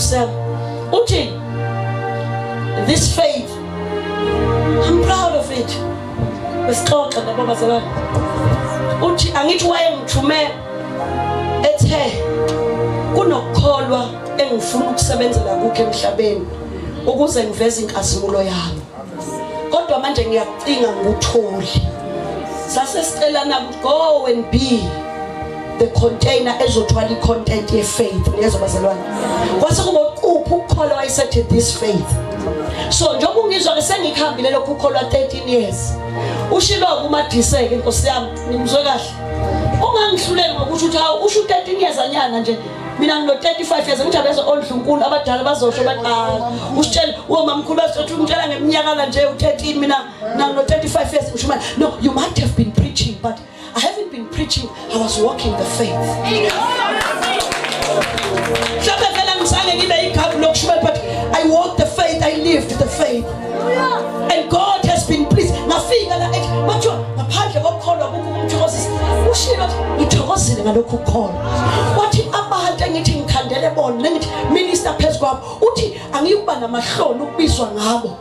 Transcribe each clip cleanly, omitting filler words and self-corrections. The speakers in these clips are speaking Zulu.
Nkosi uthi this faith, I'm proud of it. Besixoxa nabazalwane uthi angithi wayengithume ethe kunokukholwa engifuna ukusebenzela kukho emhlabeni ukuze ngiveze inkazimulo yami, kodwa manje ngiyacinga nguthuli. Sase sicelana go and be the container ezothwala icontent ye faith lezo bazalwane. Kwase kuba ukukholwa wayesethe this faith. So njengoba ungizwa ke sengikhambile lokhu ukholwa 13 years. Ushilo kumadiseke Nkosi yami ngimzwe kahle. Ungangihluleli ngokuthi uthi hawu usho 13 years anyana nje. Mina ngino 35 years ngithi abezo ondlunkulu abadala bazosho bathi usitshela omamkhulu bazothi umtshela ngeminyaka nje u13 mina ngino 35 years ngisho manje. No, you might have been preaching but I haven't been preaching, I was walking the faith. But I walked the faith, I lived the faith. And God has been pleased. Minister Pesquab, uthi angiyuba namahloni ukubizwa ngabo.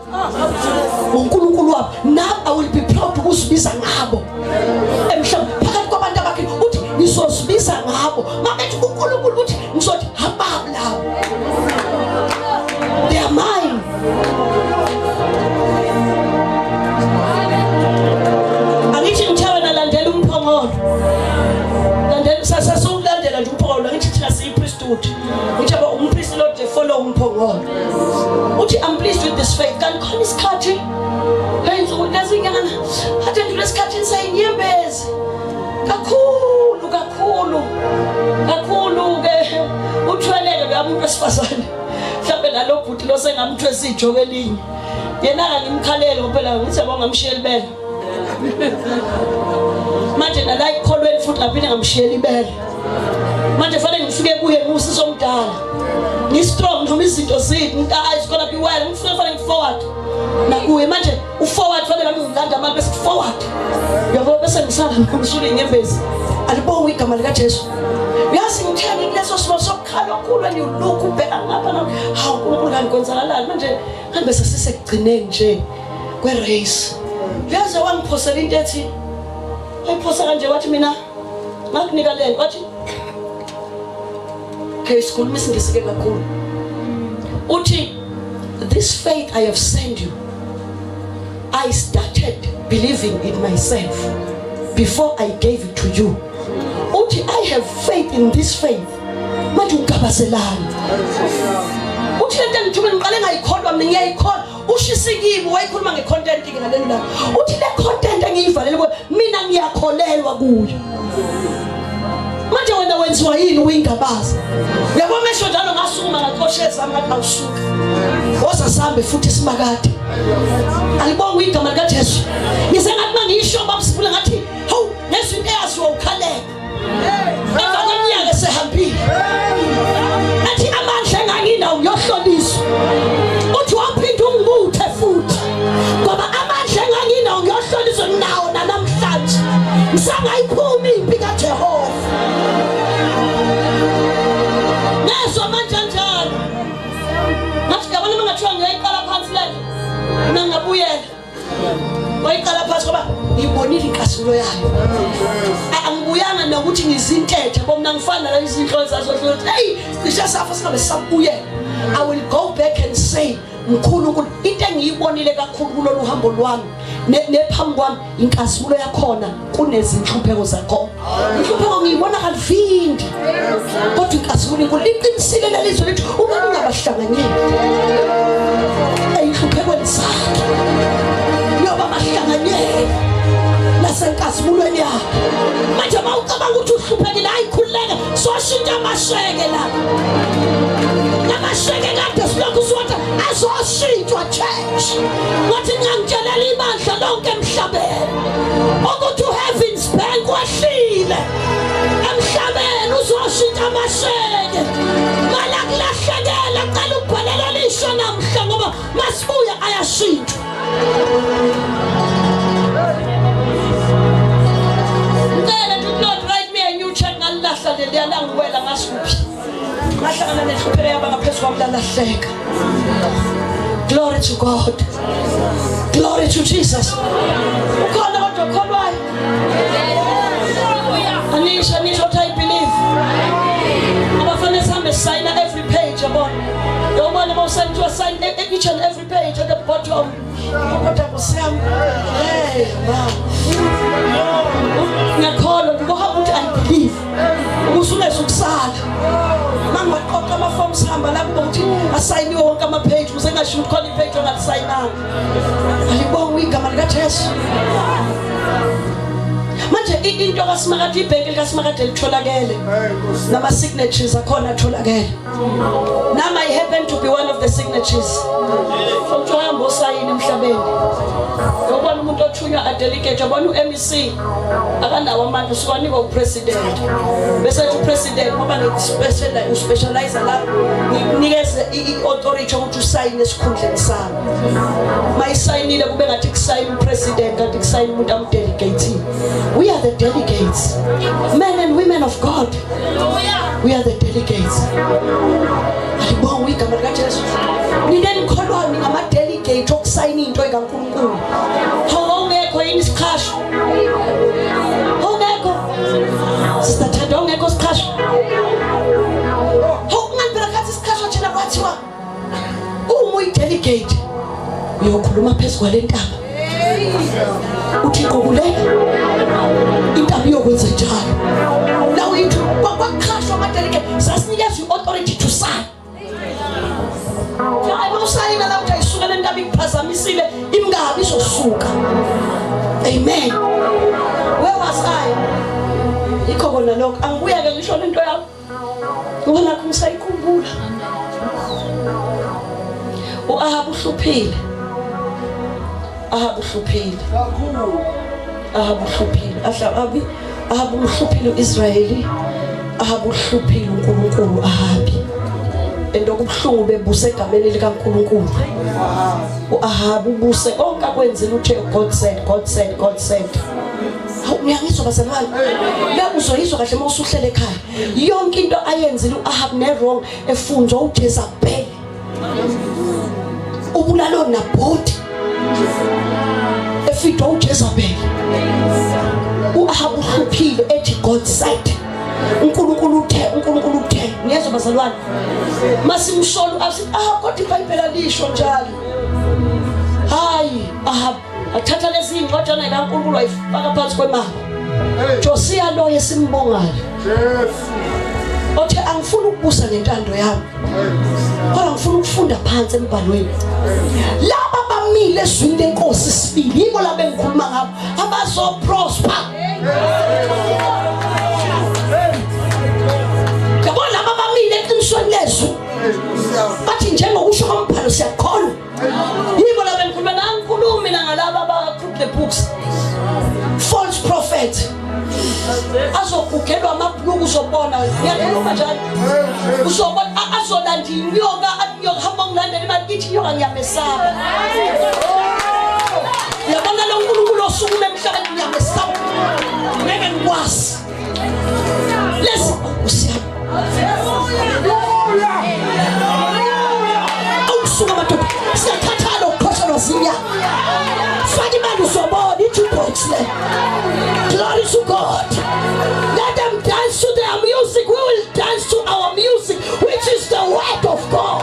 uNkulunkulu wabo, now I will be proud ukuzibiza ngabo. Emhlabeni phakathi kwabantu abakhe uthi ngizozibiza ngabo. Mabethi uNkulunkulu uthi ngizothi habab labo. They are mine. Angithi ngithawa nalandela umphongolo. Landela sasasulandela nje umphongolo ngithi thina siyipriesthood. Ngithi aba umpriest Lord they follow umphongolo. Uthi I'm pleased with this faith. Kan khona isikhathi lenze ukulezinyana athe kulesikhathi sayinyembezi. Kakhulu ke uthweleke ngamuntu wesifazane. Mhlawumbe nalo bhuti lo sengamthwesa ijoke elinye. Yena ngimkhalele ngophela ngithi abangamshiyela ibele. Manje nala ikholweni futhi ngaphinde ngamshiyela ibele. Manje fanele ngifike kuye ngusisi omdala. Ni strong noma izinto zethu nta is gonna be well. Ngifuna fanele forward. Nakuye manje uforward fanele ngizilanda manje bese forward. Yabo bese ngisala ngomsule inyembezi. Alibonga igama lika Jesu. Uyazi ngitheni kuleso simo sokukhala okukhulu niyuluku ubheka ngapha na hawu uNkulunkulu kangikonzakalani manje ngibe sesigcineni nje kwe race. Uyazi wangiphosela into ethi ayiphosa kanje wathi mina ngakunika lento wathi ke sikhuluma isingisi kakhulu. Uthi this faith I have sent you. I started believing in myself before I gave it to you. Uthi I have faith in this faith. Manje ungabazelana. Uthi lento ngithume ngiqale ngayikholwa mina ngiyayikholwa. Ushisikimi wayikhuluma ngecontent ke ngalelo la. Uthi le content engiyivalele mina ngiyakholelwa kuyo. Manje wena wenziwa yini uyingabaza? Uyabona mesho njalo ngasukuma ngaqosheza ngathi awusuka. Woza sambe futhi simakade. Alibonga igama lika Jesu. Ngisengathi mangisho babusipula ngathi hawu nezinto eyaziwa ukhaleka. Emva kweminyaka sehambile. Athi amandla enganginawo ngiyohloliswa. Uthi waphinde ungibuthe futhi. Ngoba amandla enganginawo ngiyohloliswa nawo namhlanje. Ngisangayiphuma impi kaJehova. Nezo manje njalo. Ngathi ngabona mangathiwa ngiyayiqala phansi la. Mina ngabuyela. Wayiqala phansi ngoba ngibonile inkasulo yayo. Angibuyanga nokuthi ngizintethe ngoba mina ngifana la izinhlozo zazo. Hey, cishe safa singabe sabuyela. I will go back and say uNkulunkulu into engiyibonile kakhulu kulolu hambo lwami nephambi kwami inkasulo yakhona kunezinhlupheko zakho. Inhlupheko ngiyibona kalivindi. Kodwa inkasulo inkulu iqinisile lelizwe lethu uma ungabahlanganyeli. Ayihluphekweni zakhe. Yoba bahlanganyeli nasenkasibulweni yakho. Manje mawucabanga ukuthi uhluphekile ayikhululeke soshintsha amasheke la. Namasheke kade silokhu siwathi azoshintshwa church. Wathi ngangitshelela ibandla lonke emhlabeni ukuthi uHeaven's Bank wahlile. Emhlabeni uzoshintsha amasheke. Mala kulahlekela cela ukubhalela lisho namhla ngoba masibuya ayashintshwa. Ngahlangana nehlupheko yaba ngaphezu Glory to God. Glory to Jesus. Anisha, what I believe. Our friends have sign every page about. Your man must sign to assign each and every page at the bottom. What I was saying. Hey, wow. What I believe. Usule suksala. Mama koka ma forms hamba la ukuthi assign wonke ama page usengasho khona ipage ongasayinanga. Alibonga igama lika Jesu. Manje into kaSimakade ibhenki likaSimakade litholakele nama signatures akhona atholakele. Nama I happen to be one of the signatures. Uthwamba osayini emhlabeni. Yobona umuntu othunywa a delegate yabona uMEC akanawo amandla usuwanika upresident. Bese upresident ngoba specialize la nikeze iauthority ukuthi usayine esikhundleni sami. Mayisayinile kube ngathi kusayina upresident kanti kusayina umuntu amdelegate. We are the delegates, men and women of God. We are the delegates. Alibonga igama lika Jesu. Nideni kholwa ngama delegate okusayina into ekaNkulunkulu. Ongekho yini isikhasho? Ongekho. Sister Thando ongekho isikhasho. Ngempela kathi isikhasho thina kwathiwa uma uyidelegate uyokhuluma phezulu kwalentaba. Uthi qokuleka intaba yokwenza njalo. Now into kwakhashwa amadelegate sasinikeza iauthority to sign. Hayi mawusayina la utayisuka le ndaba iphazamisile imngabi izosuka. Amen. Where was I? Ikho kona lokho angibuya ke ngisho lento yami. Ubona kungisayikhumbula. Ahabu hluphile. Ahabu hluphile. Ahabu hluphile. Ahabu hluphile uIsrayeli. Ahabu hluphile uNkulunkulu Ahabi. Endokubhlungu bebuse egameni likaNkulunkulu. uAhabu buse konke akwenzile uthe God said. Uyangizwa bazalwane? Uyakuzoyizwa kahle mawusuhlele ekhaya. Yonke into ayenzile uAhabu ne-wrong efunzwa uJezebeli. Ubulalo naBhoti. Efitwa uJezebeli. uAhabu hluphile ethi God said. uNkulunkulu uthe. Ngiyezwa bazalwane? Masimsholo asithi kodwa iBhayibheli alisho njalo. Hayi Ahabu athatha lezi incwajana zikaNkulunkulu ayifaka phansi kwemali. Josiya lo yesimbongayo. Othe angifuni ukubusa ngentando yami. Kodwa ngifuna ukufunda phansi embhalweni. Laba bamile ezwini lenkosi sibili yibo laba engikhuluma ngabo abazo prosper. Yabona laba bamile eqinisweni lezwi. Bathi njengokusho kombhalo siyakhona. Yibo laba engikhuluma nangikhuluma mina ngalaba aba-group the books. False prophet. Azokukhelwa amabhuluku uzobona ngiyakhuluma njalo. Uzobona azolanda inyoka yokuhamba ngilandela imali ithi inyoka ngiyamesaba. Yabona lo uNkulunkulu osukume emhlabeni ngiyamesaba. Ngeke ngikwazi. Lesi usiyama. Awusuka madoda. Siyathatha lo khosa lozinya. Fadi manje uzobona i-jukebox le. Glory to God. Let them dance to their music. We will dance to our music, which is the word of God.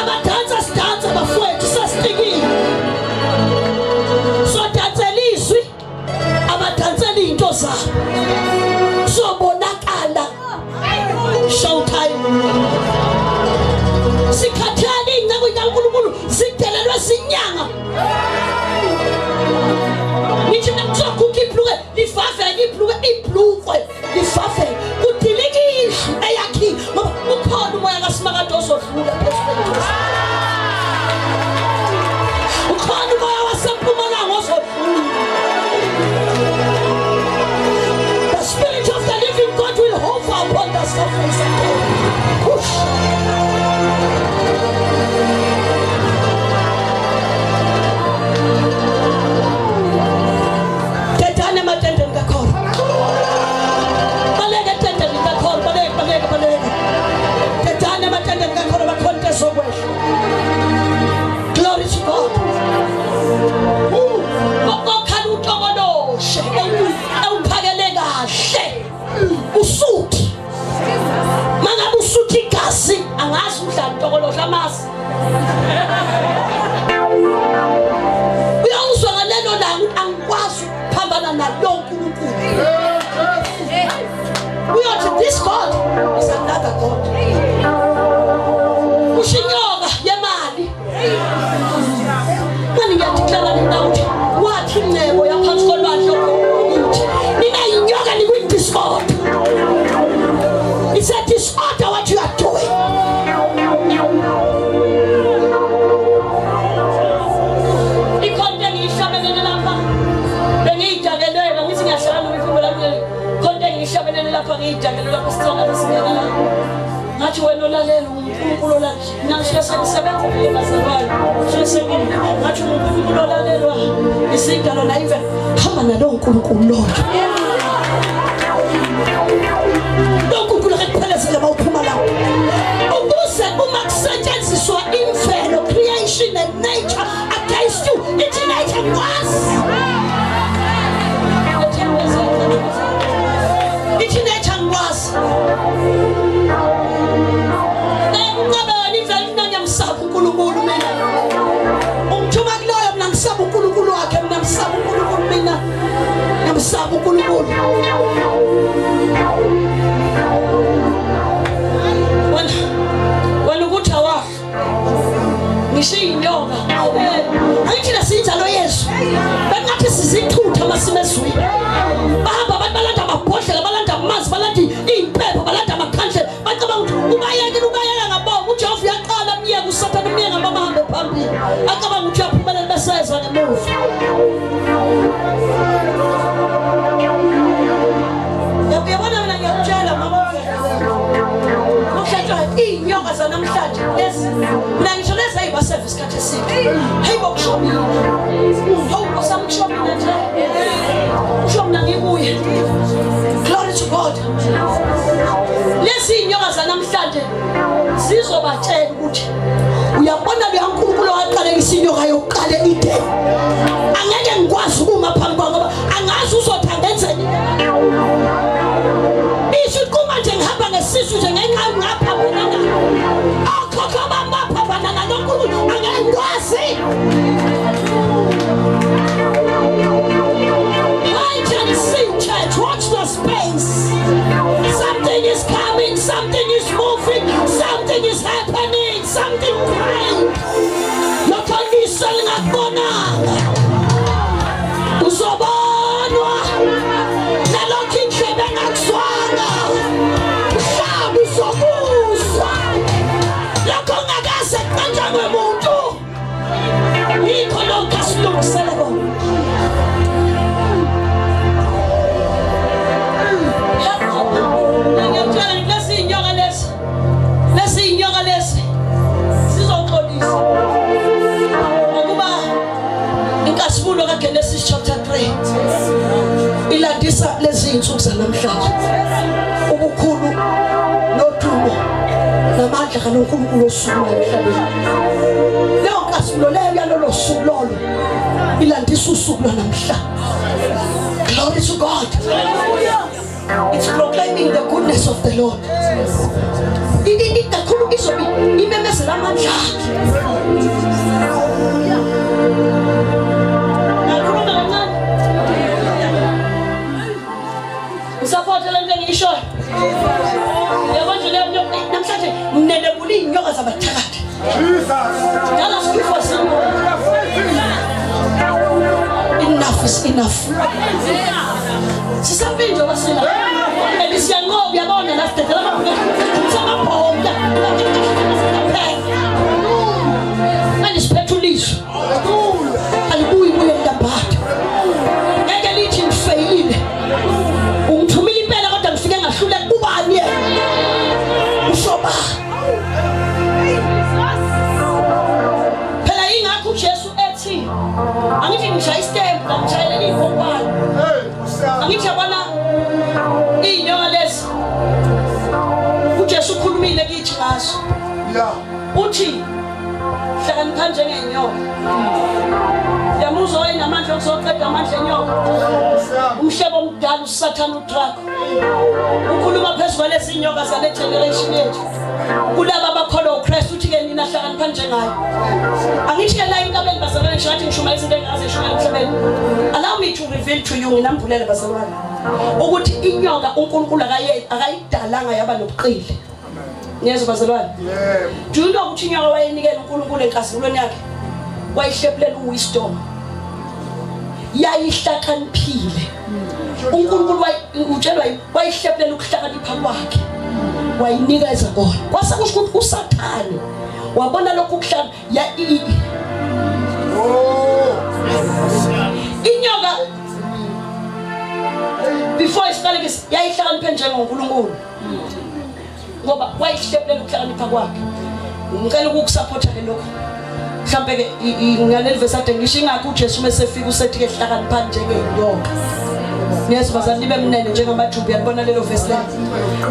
Abadansa sidansa bafowethu sasithikile. So dansela izwi. Abadansela into zabo. Sobonakala. Showtime. Sikhathani incebo kaNkulunkulu sidelelwe sinyanga. Nithi nakuzokukha ibhluke lifaveke ibhluke lifaveke kudilike ishu eyakhi ngoba ukhona umoya kaSimakade ozodlula phezulu. Ukhona umoya waseMpumalanga ozodlula. The Spirit of the living God will hover upon the surface again. Push. udlala intokoloza amasi uyawuzwa ngalelo langa angikwazi ukuphambana nalo uNkulunkulu uyothi this God is another God ushinyoka yemali manje ngiyadeclare ukuthi wathi incebo yaphansi kolwandle ukuthi nina inyoka nikwi-disorder. It's a disorder what you are doing. Ikhonto engiyishabelele lapha bengiyidakelele ngithi ngiyahlala nomphefumulo lami khonto engiyishabelele lapha ngiyidakelele lapha sithola lesibeka la ngathi wena olalela uNkulunkulu olalela ngisho sebenza ngezalwane ngisho sebenza ngathi uNkulunkulu olalelwa isidalo la even hamba nalo uNkulunkulu lo uNkulunkulu akuphelezele mawuphuma la ukuze uma kusetshenziswa imvelo creation and nature against you ithi nature was ithi nature was uNkulunkulu mina umthuma kuloyo mina ngisaba uNkulunkulu wakhe mina ngisaba uNkulunkulu mina ngisaba uNkulunkulu wena ukuthi awafa ngisho inyoka ayithi nasinjalo Yesu bengathi sizithutha masime ezweni bahamba abantu balanda amabhodlela balanda amanzi balanda impepho balanda amakhandlela bacabanga ukuthi ubayekela ngabo uJehova uyaqala umyeka uSathane umyeka ngabahambe phambili acabanga ukuthi uyaphumelela beseza ngemuva yabona mina ngiyakutshela mama mhlawumbe inyoka zanamhlanje lezi mina ngisho lezi ayibaseve isikhathi eside hey bokushomile hawu osamkushomile nje ushomna ngibuye glory to God lezi inyoka zanamhlanje zizobatshela ukuthi uyabona lo uNkulunkulu waqalekisa inyoka yokuqala ide angeke ngikwazi ukuma phambi kwakho ngoba angazi uzothi angenzeni isho kuma nje ngihamba ngesisu nje ngengqa ngapha wena akhokha bamba phana nalonkulunkulu angeke ngikwazi I can see church watch the space something is coming something is moving something is happening something great lokho lingakubonanga uzobonwa nalokho indlebe engakuzwanga mhlawumbe uzokuzwa lokho ungakaze kuqanjwa ngomuntu yikho lokho asilungisele kona Genesis chapter 3 ilandisa lezi insuku zanamhlanje ubukhulu nodumo namandla kaNkulunkulu osuku emhlabeni leyo nkasimulo leyo yalolo suku lolo ilandisa usuku lwanamhlanje glory to God it's proclaiming the goodness of the Lord ikakhulu izobe imemezela amandla support le nto engiyishoyo yabona leyo namhlanje nenebula inyoka zabathakathi njalo sikufo simo enough is enough sisaphinda basila elisiyanqoba yabona la sidedela amabhonda manje siphethe ulisho alibuyi kuye ndabhatha ngeke lithi ngifeyile ungithumile impela kodwa ngifike ngahlule kubani ushoba phela ingakho uJesu ethi angithi ngishaya istembu ngishayela ikhonkwane angithi yabona inyoka lezi uJesu ukhulumile kithi ngaso uthi hlakaniphani njengenyoka Yamuzo oyinamandla okuzoqeda amandla enyoka. Umhlebo omdala uSathane udrago. Ukhuluma phezulu lezi inyoka zale generation yethu. Kulaba abakholwa uChrist uthi ke nina hlakanipha njengayo. Angithi ke la intabeni bazalwane ngishathi ngishuma izinto engaze zishumele emhlabeni. Allow me to reveal to you nginambulele bazalwane ukuthi inyoka uNkulunkulu akayidalanga yaba nobuqili. Niyezwa bazalwane? Do you know ukuthi inyoka wayenikela uNkulunkulu enkazimulweni yakhe? Wayihlephulela uwisdom. Yayihlakaniphile. uNkulunkulu utshelwa wayihlephulela ukuhlakanipha kwakhe. Wayinikeza kona. Kwase kusho ukuthi uSathane wabona lokhu kuhlaka inyoka before isiqale ke yayihlakaniphe njengoNkulunkulu. Ngoba wayihlephulela ukuhlakanipha kwakhe. Ngicela ukukusupport ke lokho. Mhlambe ke ngaleli verse ade ngisho ingakho uJesu mesefika usethi ke hlakanipha njengeyinyoka. Niyezwa bazali nibe mnene njengamajubi yabona lelo verse la.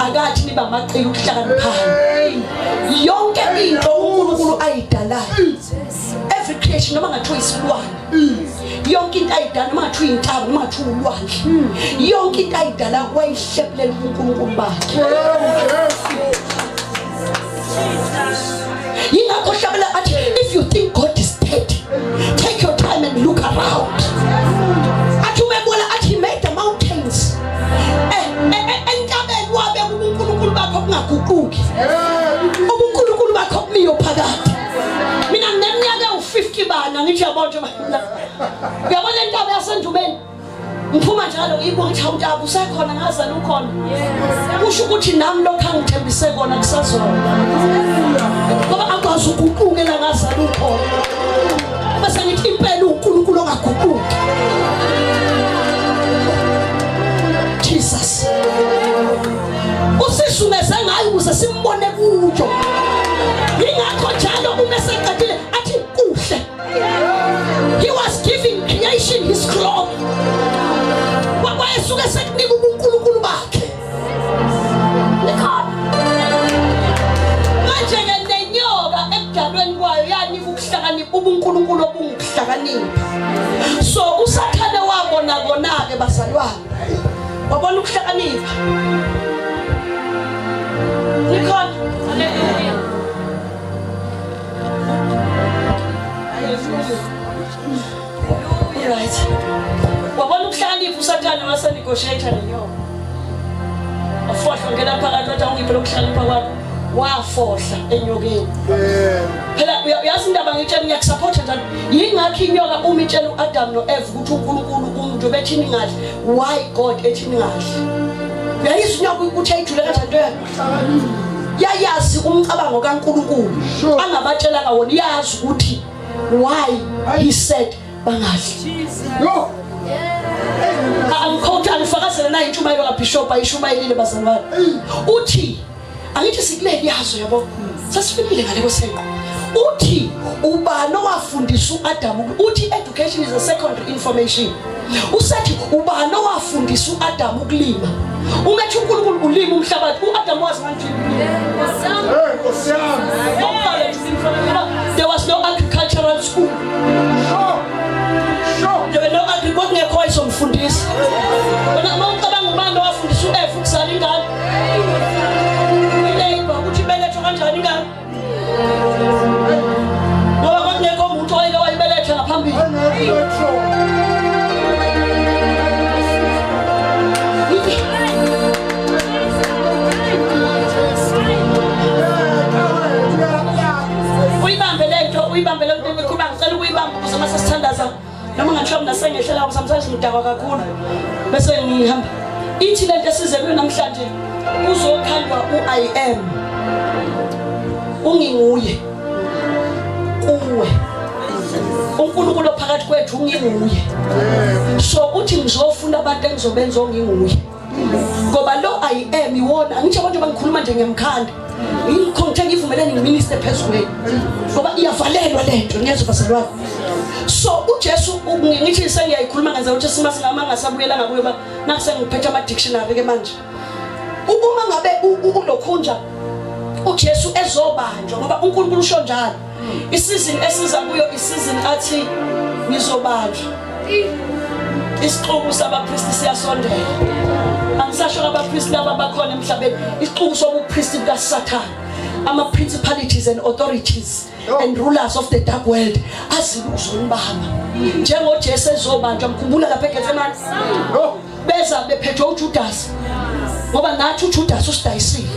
Akathi niba amaqili ukuhlakaniphayo. Yonke into uNkulunkulu ayidalayo. Every creation noma ngathiwa isilwane. Yonke into ayidala noma ngathiwa intaba noma ngathiwa ulwandle. Yonke into ayidala wayihlephulela uNkulunkulu bakhe. Yingakho hlabela athi if you think God is dead, take your time and look around. Athi umebona athi he made the mountains. Entabeni wabe uNkulunkulu bakho kungaguquki. uNkulunkulu bakho kumiyo phakathi. Mina ngineminyaka u50 bana ngithi yabona nje uyabona intaba yasendumeni. Ngiphuma njalo ngiyibuka ukuthi awuntaba usekhona ngazana ukhona. Kusho ukuthi nami lokho angithembise kona kusazona. Ngoba akwazi ukuguqukela ngazana ukhona. Bese ngithi impela uNkulunkulu ongaguquki. Jesus. Usishumeze ngayo ukuze simbone kuyo. Ingakho njalo uma seqedile athi kuhle. He was giving creation his glory. Wayesuke sekunika uNkulunkulu bakhe. Manje ke nenyoka ekudalweni kwayo yanika ukuhlakanipha uNkulunkulu obungukuhlakanipha. So uSathane wabona ke bazalwane. Wabona ukuhlakanipha. Nikhona. Hallelujah. Right. Wabona ukuhlakanipha uSathane wase negotiator nenyoka. Afohla ngena phakathi wathi ungiphe lokuhlakanipha kwakho. Wafohla enyokeni. Phela uyazi indaba ngitshela ngiyakusupport njalo. Yingakho inyoka uma itshela uAdam noEve ukuthi uNkulunkulu umuntu bethini ngadli. Why God ethini ngadli? Uyayizwa inyoka ukuthi ayijule kanjani yena? Yayazi umcabango kaNkulunkulu. Angabatshelanga wona yazi ukuthi why he said bangadli. No. Angikhothi angifakazela nayo intshumayelo kaBishop ayishumayelile bazalwane. Uthi angithi sikuleli yazo yabo. Sasifikile ngale kwesenqo. Uthi ubani owafundisa uAdam uthi education is a secondary information. Usathi ubani owafundisa uAdam ukulima. Ungathi uNkulunkulu ulima umhlabathi uAdam wazi manje. There was no agricultural school. There were no agricultural ngekho isomfundisi. Wena mawucabanga ubani owafundisa uEve ukuzala ingane. Ileba ukuthi belethwa kanjani ingane. Ngoba kwakungekho umuntu oyeke wayibeletha ngaphambili. Uyibambe lento ngikhuluma ngicela ukuyibamba ukuze mase sithandaza noma ngathiwa mina sengehlela usamsazi ngidakwa kakhulu bese ngihamba ithi lento esizelwe namhlanje uzokhandwa uI am unginguye kuwe uNkulunkulu phakathi kwethu unginguye so uthi ngizofuna abantu engizobenza onginguye ngoba lo I am iwona angithi abantu bangikhuluma nje ngemkhanda ngikho ngivumelene ngiminister phezulu ngoba iyavalelwa lento ngiyezwa bazalwane so uJesu ngithi sengiyayikhuluma ngenza ukuthi simasingama ngasabuyela ngakuyo ba nakusengiphethe ama dictionary ke manje uma ngabe ulokhunja uJesu ezobanjwa ngoba uNkulunkulu usho njalo isizini esiza kuyo isizini athi ngizobanjwa isixuku sabapristi siyasondela angisasho abapristi laba bakhona emhlabeni isixuku sobupristi kaSathane ama-principalities and authorities and rulers of the dark world aziluzonibamba njengoJesu ezobanjwa mkhumbula lapha eGetsemane beza bephethe uJudas ngoba nathi uJudas usidayisile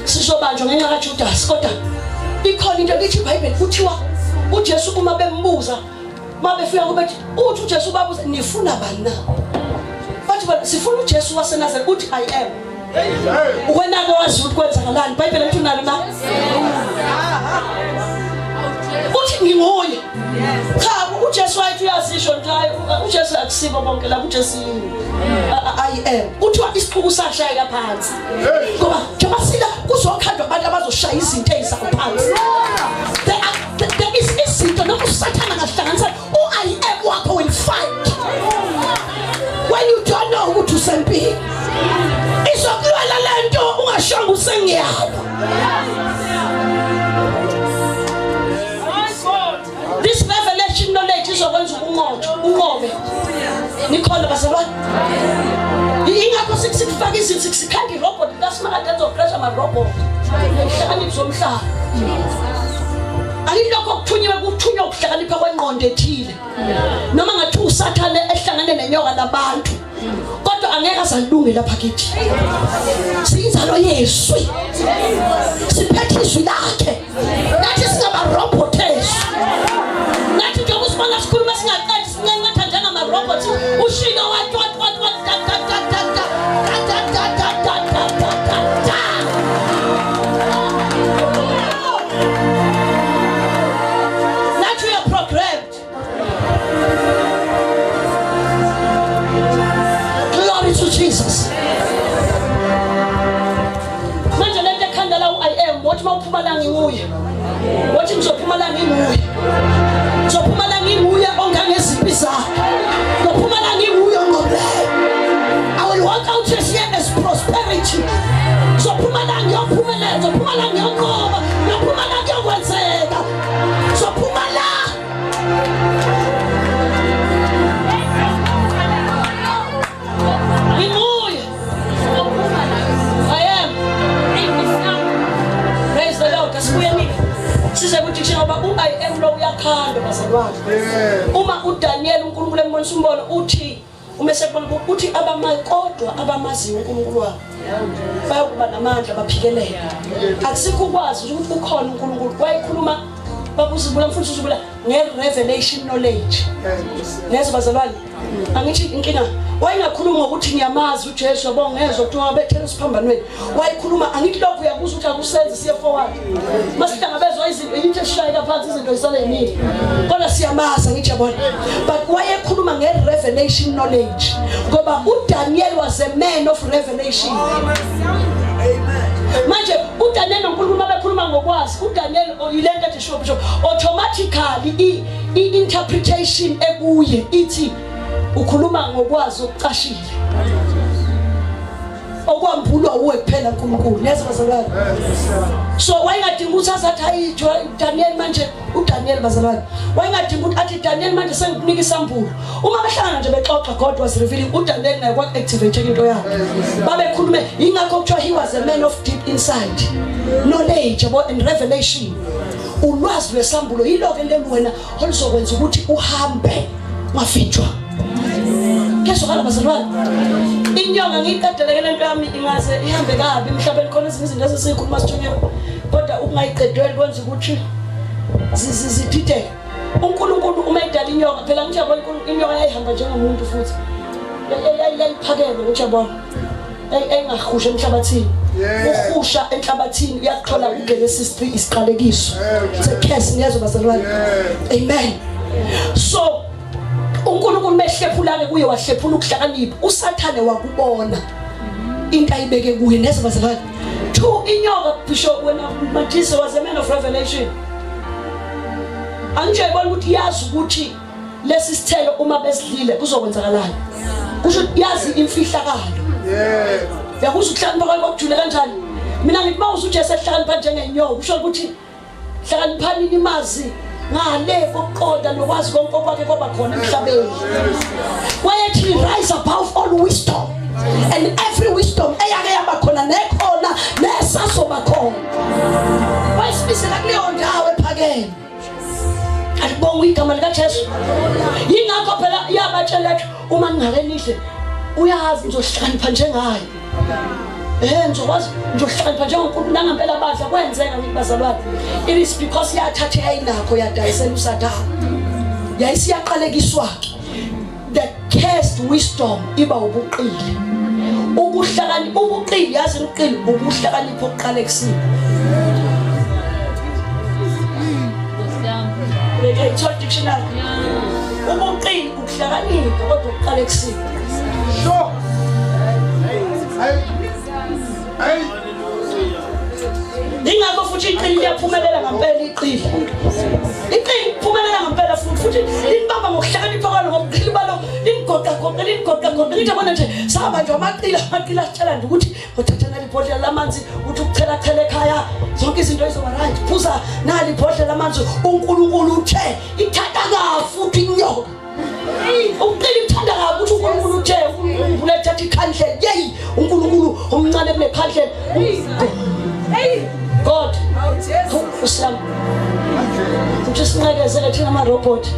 sizobanjwa ngenxa kaJudas kodwa ikhona into lithi iBhayibheli kuthiwa uJesu uma bembuza mabefika kubethi uthi uJesu babuza nifuna bani na bathi sifuna uJesu waseNazaretha uthi I am wena ke wazi ukuthi kwenzakalani iBhayibheli lithi nalo na uthi nginguye cha uJesu wathi uyasisho ntayo uJesu akusibo bonke la uJesu I am kuthiwa isixuku sashayeka phansi ngoba njengoba sila kuzokhandwa abantu abazoshaya izinto ezisaphansi there is izinto nokusathana ngahlanganisa I am wakho will fight when you don't know ukuthi usempini izokulwela lento ungashonga usengiyaba this revelation knowledge izokwenza unqobe nikhona bazalwane ingakho sikufaka izinto sikhanda irobot kaSmart ezopressure ama robot ehlakaniphisa zomhlaba ayilokho kuthunywe kuthunywa ukuhlakanipha kwengqondo ethile noma ngathi uSathane ehlangane nenyoka labantu kodwa angeke azalunge lapha kithi siyinzalo Yesu siphethe izwi lakhe nathi singaba robots nathi njengoba usibona sikhuluma singaqedi sinqenqetha njengama robots ushilo what Jesus manje lento ekhanda la I am wathi mawuphuma la nginguye wathi ngizophuma la nginguye ngizophuma la nginguye ongangeziphi zakhe ngizophuma la nginguye ngobleyo I will walk out this year as prosperity ngizophuma la ngiyophumelela ngizophuma la ngiyonqoba ngizophuma la ngiyokwenzeka ngizophuma la size kuthi ngoba I am lo uyakhanda bazalwane uma uDaniel uNkulunkulu embonisa umbono uthi umesebona uthi abamakodwa abamaziyo uNkulunkulu wabo bayokuba namandla baphikelele akusikho ukwazi ukuthi ukhona uNkulunkulu wayikhuluma babuzibula mfundisi uzibula nge-revelation knowledge nezo bazalwane angithi inkinga wayingakhuluma ngokuthi ngiyamazi uJesu yabo ngezwe kuthiwa bethele isiphambanweni wayikhuluma angithi lokho uyakuza ukuthi akusenze siye forward masihlangabezwa izinto esishayela phansi izinto zisale yini kodwa siyamazi ngithi yabona but wayekhuluma nge-revelation knowledge ngoba uDaniel was a man of revelation manje uDaniel noNkulunkulu abakhuluma ngokwazi uDaniel oyilento ethi sho automatically i-interpretation ekuye ithi ukhuluma ngokwazi okucashile okwambulwa uwe kuphela uNkulunkulu nezo bazalwane so wayingadinga ukuthi azathi ayijwa Daniel manje uDaniel bazalwane wayingadinga ukuthi athi Daniel manje sengikunika isambulo uma behlangana nje bexoxa God was revealing uDaniel naye kwa-activate into yakhe babekhulume ingakho kuthiwa he was a man of deep insight knowledge and revelation ulwazi lwesambulo yiloko leli wena oluzokwenza ukuthi uhambe wafinjwa kesokala bazalwane inyonga ngiyiqedeleke lento yami ingaze ihambe kabi emhlabeni khona izinto ezisikhuluma sithunywe kodwa ukungayiqedeli kwenza ukuthi zithitheke uNkulunkulu uma edala inyonga phela ngithi yabona inyonga yayihamba njengomuntu futhi yayiphakeme ngithi yabona engahusha emhlabathini ukhusha enhlabathini uyathola uGenesis 3 isiqalekiso secase niyazo bazalwane amen so uNkulunkulu mehlephula kuye wahlephula ukuhlakanipha uSathane wakubona into ayibeke kuye nezo bazalwane two inyoka bishop wena Matthew was a man of revelation anje yabona ukuthi yazi ukuthi lesi sithelo uma besidlile kuzokwenzakalani kusho yazi imfihlakalo yakuzwa ukuhlakanipha kwakujule kanjani mina ngithi mawuze uJesu ehlakanipha njengenyoka kusho ukuthi hlakaniphani imazi ngale kokuqonda lokwazi konke okwakhe kwaba khona emhlabeni. Wayethi rise above all wisdom, and every wisdom eyake yaba khona nekhona nesasoba khona. Wayisibisela kuleyo ndawo ephakeme. Alibonga igama lika Jesu. Yingakho phela yabatshela ukuthi uma ngake nihle uyazi ngizohlakanipha njengaye. Ngizokwazi ngizohlakanipha njengonkulunkulu nangempela badla kwenzeka ngibazalwane. It is because yathatha yayinakho yadayisela uSathane. Yayisiyaqalekiswa. The cursed wisdom iba ubuqili. Ukuhlakanipha ubuqili yazi ubuqili ubuhlakanipha oqalekisile. Leke dictionary. Ubuqili ukuhlakanipha kodwa uqalekisile. Sure. Ingakho futhi iqili liyaphumelela ngempela iqili. Iqili liphumelela ngempela futhi linibamba ngokuhlakanipha kwalo ngobuqili balo lingoqa lithi bona nje sahamba nje amaqili asitshela nje ukuthi uthathana libhodlela lamanzi uthi ukuchela ekhaya zonke izinto ezizoba right. Phuza nali ibhodlela lamanzi uNkulunkulu uthe ithatha kafu futhi inyoka. Uqili uthanda kabi ukuthi uNkulunkulu uthe ulethatha ikhandlela yeyi uNkulunkulu omncane kunekhandlela. God Uslam just sinqekezele thina ama robot.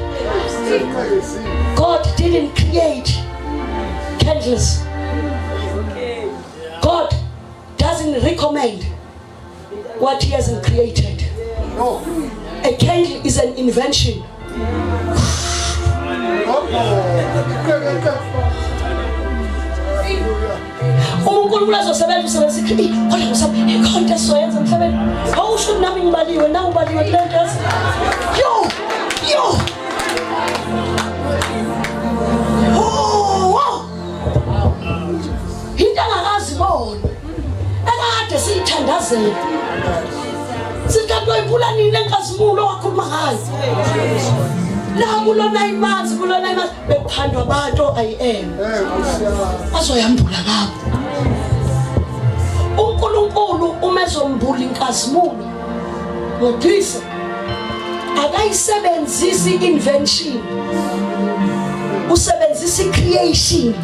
God didn't create candles. God doesn't recommend what he hasn't created. A candle is an invention. uNkulunkulu azosebenza usebenzisa kodwa usabe ikhonto esoyenza emhlabeni awusho nami ngibaliwe na ubaliwe kule nto yo into angakazi bona ekade siyithandazela sithathoyiphula nini lenkazimulo wakhuluma ngayo la kulona imanzi bephandwa abantu ayem azoyambula ngabo uNkulunkulu umezombula inkazimulo ngokuthi akayisebenzisi invention usebenzisa creation.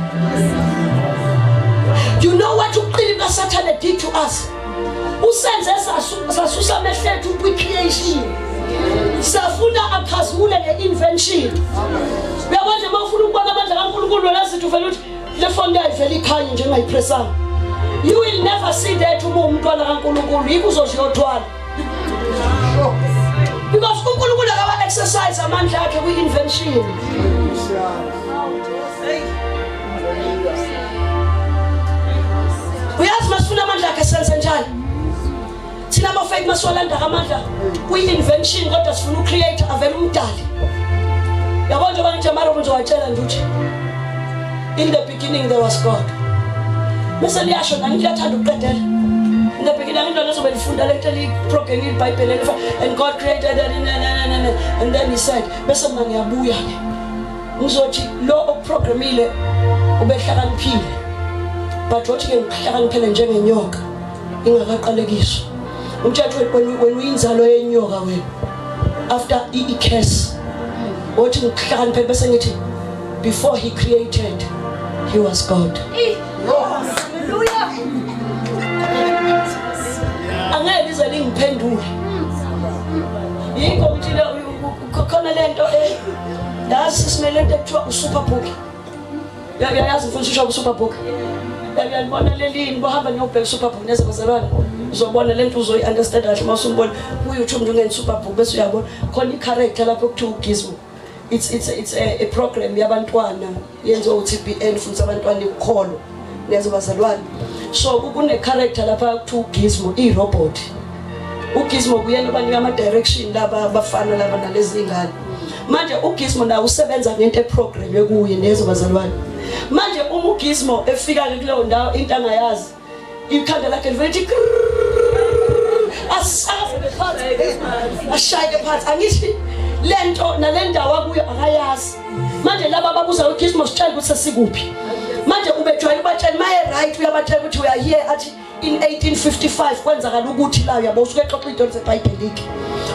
You know what uqili kaSathane did to us? Usenze sasusa amehlethu kwi-creation. Safuna akhazimule nge-invention. Uyabona nje mawufuna ukubona amandla kaNkulunkulu lazithi uvela ukuthi le fonda ivela ikhanye njengayipressanga. You will never see that umntwana kaNkulunkulu yikho uzoziyothwala. Because uNkulunkulu akaba exercise amandla akhe kwi-invention. Uyazi masifuna amandla akhe senze njani? Thina abafeki maswalanda amandla kwi-invention kodwa sifuna ucreate avele umdali. Yabona nje abantu amaro ngizowatshela nje ukuthi in the beginning there was God. Bese liyasho nani liyathanda ukuqedela. In the beginning ngidlona sobe lifunda lento liprogram iBhayibheli and God created and then he said bese mina ngiyabuya ke. Ngizothi lo oprogramile ubehlakaniphile. But wathi ke ngihlakaniphele njengenyoka ingakaqalekiswa. Umthetho wena uyinzalo yenyoka wena. After curse wathi ngihlakaniphele bese ngithi before he created he was God. Hallelujah. Angeke ize lingiphendule. Yikho ukuthi khona lento lasi simele into ekuthiwa uSuperbook. Yayazi mfundisi usho uSuperbook. Uyabona lelini bohamba ngiyobheka uSuperbook neze bazalwane. Uzobona lento uzoyi-understand kahle masumbona ku-YouTube nje ungene uSuperbook bese uyabona khona i-character lapho kuthiwa uGizmo. It's a program yabantwana yenziwa uTBN futhi abantwana ikukholo neze bazalwane. So kune character lapha kuthiwa uGizmo i-robot. uGizmo kuyena obanika ama direction laba abafana laba nalezi ingane. Manje uGizmo nawo usebenza ngento eprogram ekuye nezo bazalwane. Manje uma uGizmo efika kuleyo ndawo into angayazi ikhanda lakhe livethi asafe phansi ashayeke phansi angithi lento nalendawo akuyo akayazi. Manje laba babuza uGizmo sitshela ukuthi sesikuphi. Manje ubejwayele uyabatshela maye right uyabatshela ukuthi we are here athi in 1855 kwenzakala ukuthi la uyabo usuke exoxa izinto zeBhayibhelike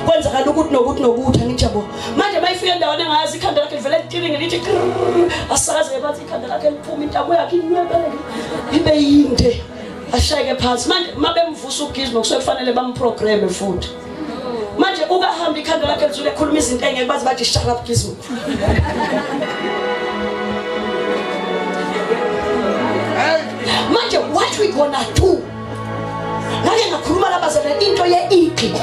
kwenzakala ukuthi nokuthi angithi yabo manje mayifika endaweni engayazi ikhanda lakhe livele litiringe lithi asakaze bathi ikhanda lakhe liphuma intamo yakhe inyebeleke ibe yinde ashayeke phansi manje mabemvusa ugizmo kusuke kufanele bamprogramme futhi manje ukahamba ikhanda lakhe lizule ekhuluma izinto engeke bazi bathi shut up gizmo manje what we gonna do ngake ngakhuluma labazana into ye-igi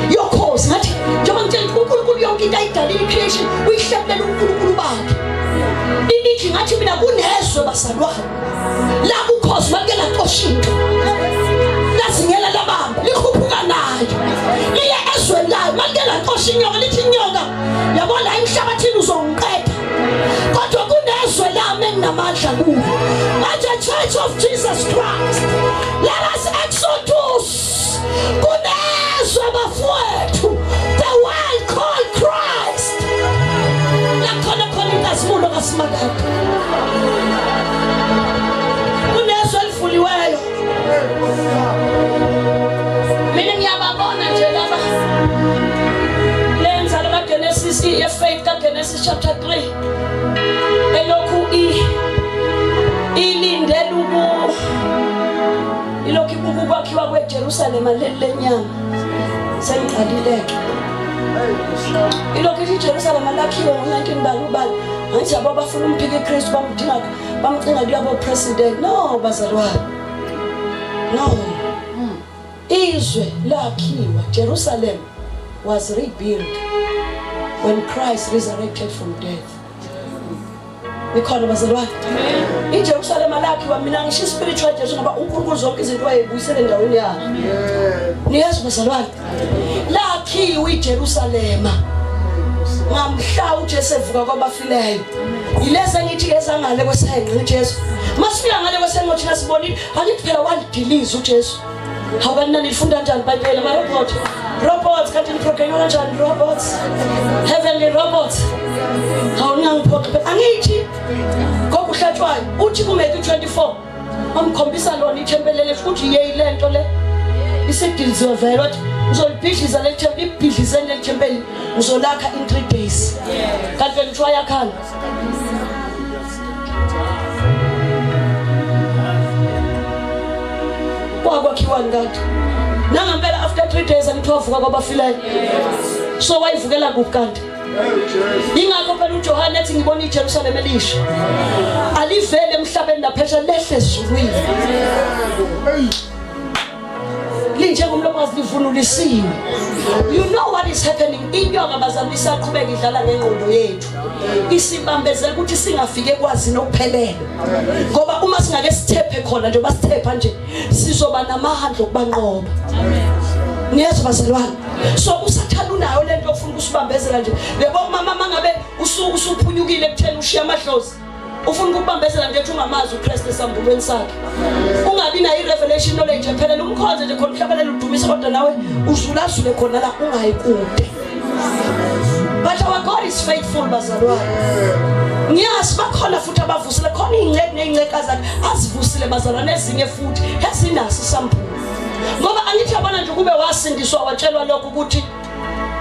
yokhozi ngathi njengoba ngitshela uNkulunkulu yonke into ayidalile i-creation uyihlephela uNkulunkulu bakhe i-igi ngathi mina kunezwe basalwane la ukhozi malike laqosha into lazingela labamba likhuphuka nayo liye ezweni layo malike laqosha inyoka lithi inyoka yabona emhlabathini uzongiqeda kodwa kunezwe lami enginamandla kulo manje Church of Jesus Christ let us exodus kunezwe bafowethu the world called Christ lakhona khona inkazimulo kaSimakade kunezwe elivuliweyo mina ngiyababona nje laba lenza la Genesis ye-faith kaGenesis chapter 3 elokhu ilindele ilokhu ibuku kwakhiwa kweJerusalem lenyama sengiqalileke ilokhu iJerusalem lakhiwa ngo-19 balubali ngathi yabo bafuna umphika iKristu bamcinga kuyabo president no bazalwane no izwe lakhiwa Jerusalem was rebuilt when Christ resurrected from death because bazalwane iJerusalem lakhiwa mina ngisho spiritual Jerusalem ngoba uNkulunkulu zonke izinto wayebuyisela endaweni yakhe niyazi bazalwane lakhiwa iJerusalem ngamhla uJesu evuka kwabafileyo ilese ngithi ezangale kwesenqe uJesu masifika ngale kwesenqe thina sibonile angithi phela walidiliza uJesu hawubani nifunda kanjani iBhayibheli ama robots kanti niprogram kanjani robots heavenly robots awunangiphoqa angithi ngokuhlatshwayo uthi kuMatthew 24 amkhombisa lona ithempelele futhi yeyilento le isidiliziwe vele wathi uzolibhidliza le thempeli ibhidlizeni le thempeli uzolakha in 3 days kanti kuthiwa yakhana kwakhiwa ngathi nangempela after 3 days angithovuka kwabafileyo so wayivukela kuphi kanti ingakho phela uJohane ethi ngibona iJerusalem elisha alivele emhlabeni laphesha lehle ezulwini linjengomlokazi livunulisiwe you know what is happening inyoka bazami isaqhubeka idlala ngengqondo yethu isibambezela ukuthi singafike kwazi nokuphelele ngoba uma singake sithephe khona nje basithepha nje sizoba namahandla okubanqoba niyezwa bazalwane so usathana unayo lento ofuna ukusibambezela nje yebo mama mangabe usuphunyukile ekutheni ushiya amadlozi ufuna ukubambezela nje ungamazi uChrist esambulweni sakhe ungabi na irevelation knowledge phela umkhonze nje khona uhlabelela udumisa kodwa nawe uzulazule khona la ungayikude but our God is faithful bazalwane ngiyazi bakhona futhi abavusile khona ingceke nengcekazi azivusile bazalwane ezinye futhi ezinaso isambulo ngoba angithi yabona nje kube wasindiswa watshelwa lokho ukuthi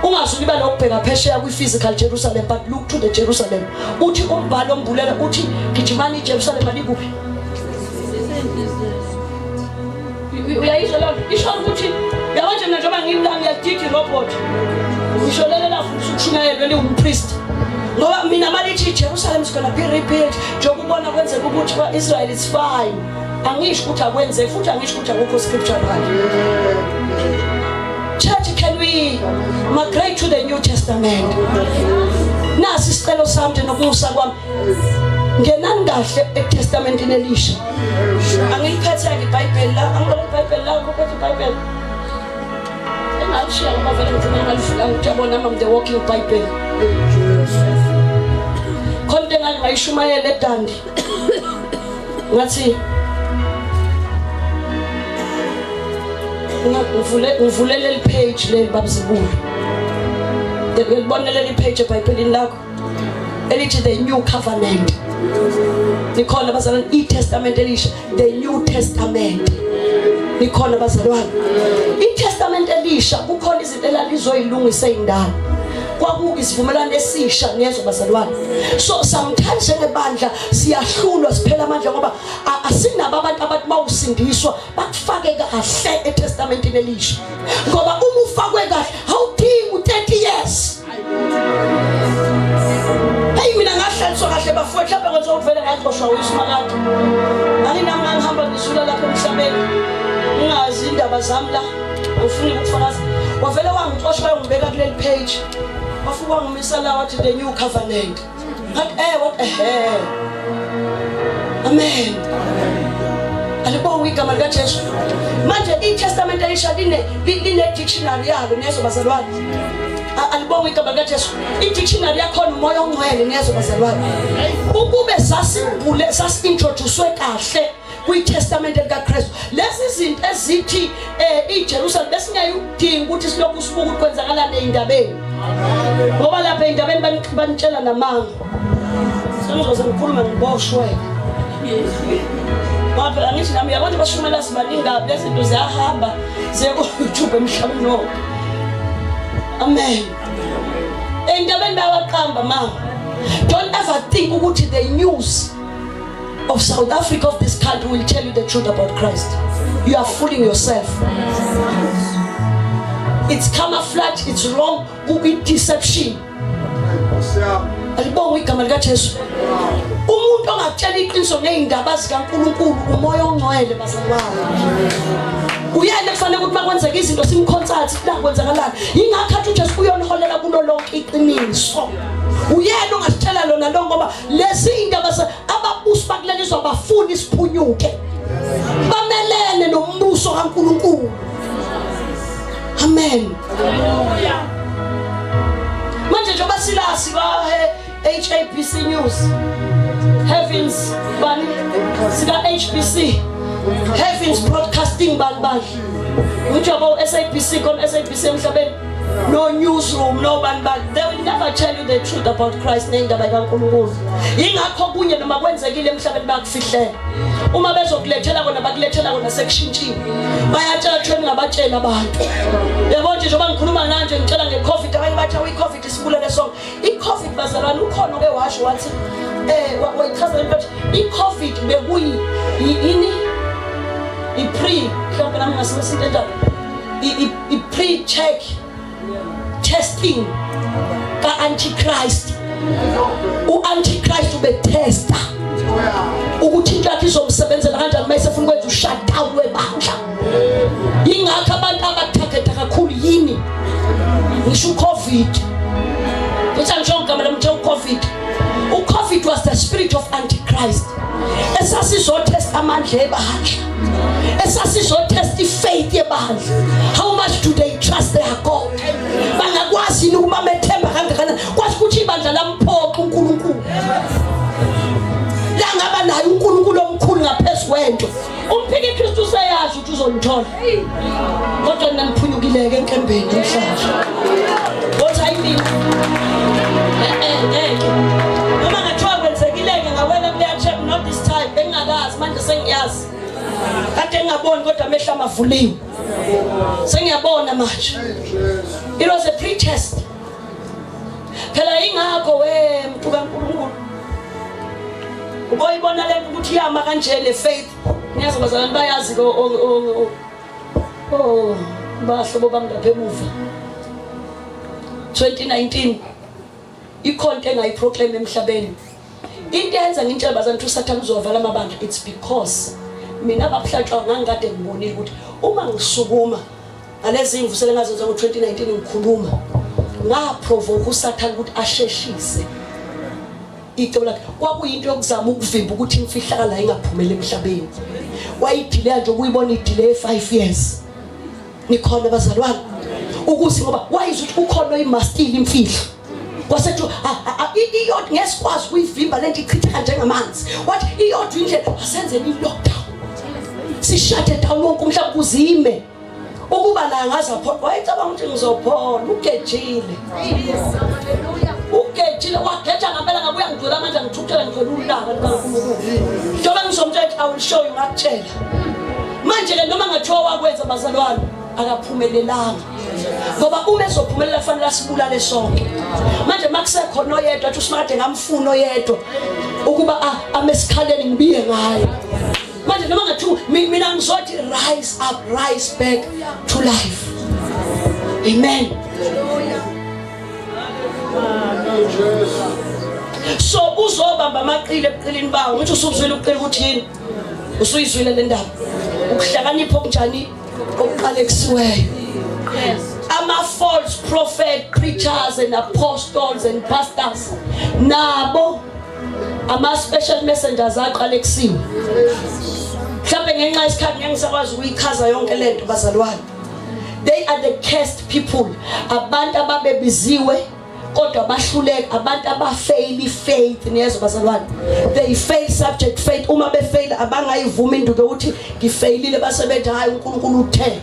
ungasuliba lokubheka phesheya kwi-physical Jerusalem but look to the Jerusalem uthi umbhalo ombulela uthi gijimani iJerusalem alikuphi uyayizwa lo isho ukuthi yabanje mina njengoba ngimla ngiyadigi robot ngisholelela futhi ukushumayelwe liwumpriest ngoba mina malithi iJerusalem is gonna be rebuilt njengokubona kwenzeka ukuthi Israel is fine angisho ukuthi akwenze futhi angisho ukuthi akukho scripture right Church, can we migrate to the New Testament? Nasi isicelo sami nje nokusa kwami. Ngenani kahle eTestamentini elisha. Angiliphethe iBhayibheli la, angibona iBhayibheli la, ngiphethe iBhayibheli. Engashiya ngoba vele ngifuna ngalifika ngiyabona mama the walking Bible. Konke ngayishumayela eDandi. Ngathi ngivulele le page le babuzibulu ngibonele le page eBhayibhelini lakho elithi the new covenant Nikhona bazalwane, iTestament elisha, the New Testament. Nikhona bazalwane. iTestament elisha kukhona izinto elalizoyilungisa indaba. Kwaku isivumelwano esisha nezo bazalwane. So sometimes njengebandla siyahlulwa siphela amandla ngoba asinabo abantu abathi mawusindiswa bakufake kahle eTestamentini elisha. Ngoba uma ufakwe kahle awudingi u30 years. Hey mina ngahlaliswa kahle bafowethu lapha ngizovela ngaxoshwa uSimakade. Anginami ngihamba ngisula lapha emhlabeni. Ungazi indaba zami la. Ufuna ukufakaza. Wavela wangixoshwa wangibeka kuleli page. Wafuka ngimisa la wathi the new covenant. What Amen. Alibonga igama lika Jesu. Manje iTestament elisha line dictionary yalo nezo bazalwane. Alibonga igama lika Jesu. iDictionary yakhona umoya ongcwele nezo bazalwane. Ukube sasi-introducewe kahle kwiTestament likaKristu. Lezi zinto ezithi iJerusalem besingayudinga ukuthi silokhu sibuka ukuthi kwenzakalani endabeni. Ngoba lapha endabeni banitshela namanga. Sengizoze ngikhuluma ngiboshwe. Ngoba angithi nami yabona bashumela sibaningi lezi zinto ziyahamba zeko YouTube emhlabeni no. Amen. Endabeni bawaqamba mama. Don't ever think ukuthi the news of South Africa, of this country, will tell you the truth about Christ. You are fooling yourself. It's camouflage, it's wrong, it's deception. Alibonga igama lika Jesu. Umuntu ongatshela iqiniso ngeindaba zikaNkulunkulu umoya ongcwele bazalwane. Uyena kufanele ukuthi makwenzeka izinto simkhonsult la kwenzakalani. Ingakho athi uJesu uyoniholela kulo lonke iqiniso. Uyena ongasitshela lona lo ngoba lezi indaba ababusi bakuleliswa abafuni isiphunyuke. Bamelene nombuso kaNkulunkulu. Amen. Hallelujah. Manje njengoba silasi ba HABC News. Heavens bani sika HBC. Heavens Broadcasting bani. Njobo SABC kon SABC emhlabeni. No newsroom, no bani. They will never tell you the truth about Christ nendaba kaNkulunkulu. Ingakho kunye noma kwenzekile emhlabeni bakufihlela. Uma bezokulethela kona bakulethela kona sekushintshile. Bayatshela training abatshela abantu. Yebo nje njoba ngikhuluma manje ngitshela ngeCovid abanye bathi iCovid isibulele sonke. iCovid bazalwane ukhona okewasho wathi wayichaza ukuthi iCovid bekuyi yini i-pre mhlawumbe nami ngasebenzisa into i-pre-check testing ka-Antichrist. U-Antichrist ubetesta ukuthi into yakhe izomsebenzela kanjani mayese funa ukwenza ushutdown webandla. Yingakho abantu abathaketha kakhulu yini ngisho uCovid. Ngisho ngisho igama lami uCovid. uCovid was the spirit of Antichrist. Esasizotest amandla ebandla. Esasizotest ifaith yebandla. How much do they trust their God? Bangakwazi ukuba methemba kangakanani kwathi ukuthi ibandla lamphoqa uNkulunkulu. La ngaba naye uNkulunkulu omkhulu ngaphezulu kwento. Umphiki Kristu useyazi ukuthi uzonithola. Kodwa nina niphunyukileke enkembeni namhlanje. What I mean? Noma ngathiwa kwenzekileke ngawela kuleya check not this time bengingakazi manje sengiyazi. Kade ngaboni kodwa amehla amavuliwe. Sengiyabona manje. It was a pre-test. Phela ingakho mntu kaNkulunkulu. Uboyibona lento ukuthi yama kanje le faith. Niyazi bazalwane bayazi bahlobo bami lapha emuva. 2019 ikhonto engayiproclaim emhlabeni. Into eyenza ngintshela bazalwane uSathane uzovala amabandla it's because mina abahlatshwa ngangikade ngibonile ukuthi uma ngisukuma alezi imvusele ngazenza ngo2019 ngikhuluma ngaprovoke uSathane ukuthi asheshise icebo lakhe. Kwakuyinto yokuzama ukuvimba ukuthi imfihlakala ingaphumeli emhlabeni. Wayidile nje ukuyibona idile 5 years. Nikhona bazalwane ukuthi ngoba wayizo ukuthi ukhona oyimastile imfihlo. Kwasethu iyodwa ngesikwazi ukuyivimba lento ichitheka njengamanzi. Wathi iyodwa indlela asenzeni i-lockdown. Sishade down wonke umhlaba kuzime. Ukuba la ngaza phola wayicabanga ukuthi ngizophola ugejile. Hallelujah. ugejile wageja ngempela ngabuya ngidlula manje ngithuthela ngicela ulaka likaNkulunkulu njengoba ngizomtshela I will show you ngakutshela manje ke noma ngathiwa wakwenza bazalwane akaphumelelanga ngoba uma ezophumelela kufanele asibulale sonke manje makusekhona oyedwa athi uSmart ngamfuna oyedwa ukuba amesikhaleni ngibiye ngaye manje noma ngathiwa mina ngizothi rise up rise back to life. Amen. So uzobamba amaqile ebuqilini bawo ngithi usuzwile uqile ukuthi yini usuyizwile le ndaba ukuhlakanipha okunjani okuqalekisiweyo. Ama false prophet preachers and apostles and pastors nabo ama special messengers aqalekisiwe mhlawumbe ngenxa yesikhathi ngeke ngisakwazi ukuyichaza yonke lento bazalwane. They are the cursed people, abantu ababebiziwe kodwa bahluleka, abantu abafail faith niyezo bazalwane. They fail subject faith, uma befail abangayivuma induku ukuthi ngifailile base bethi hayi uNkulunkulu uthe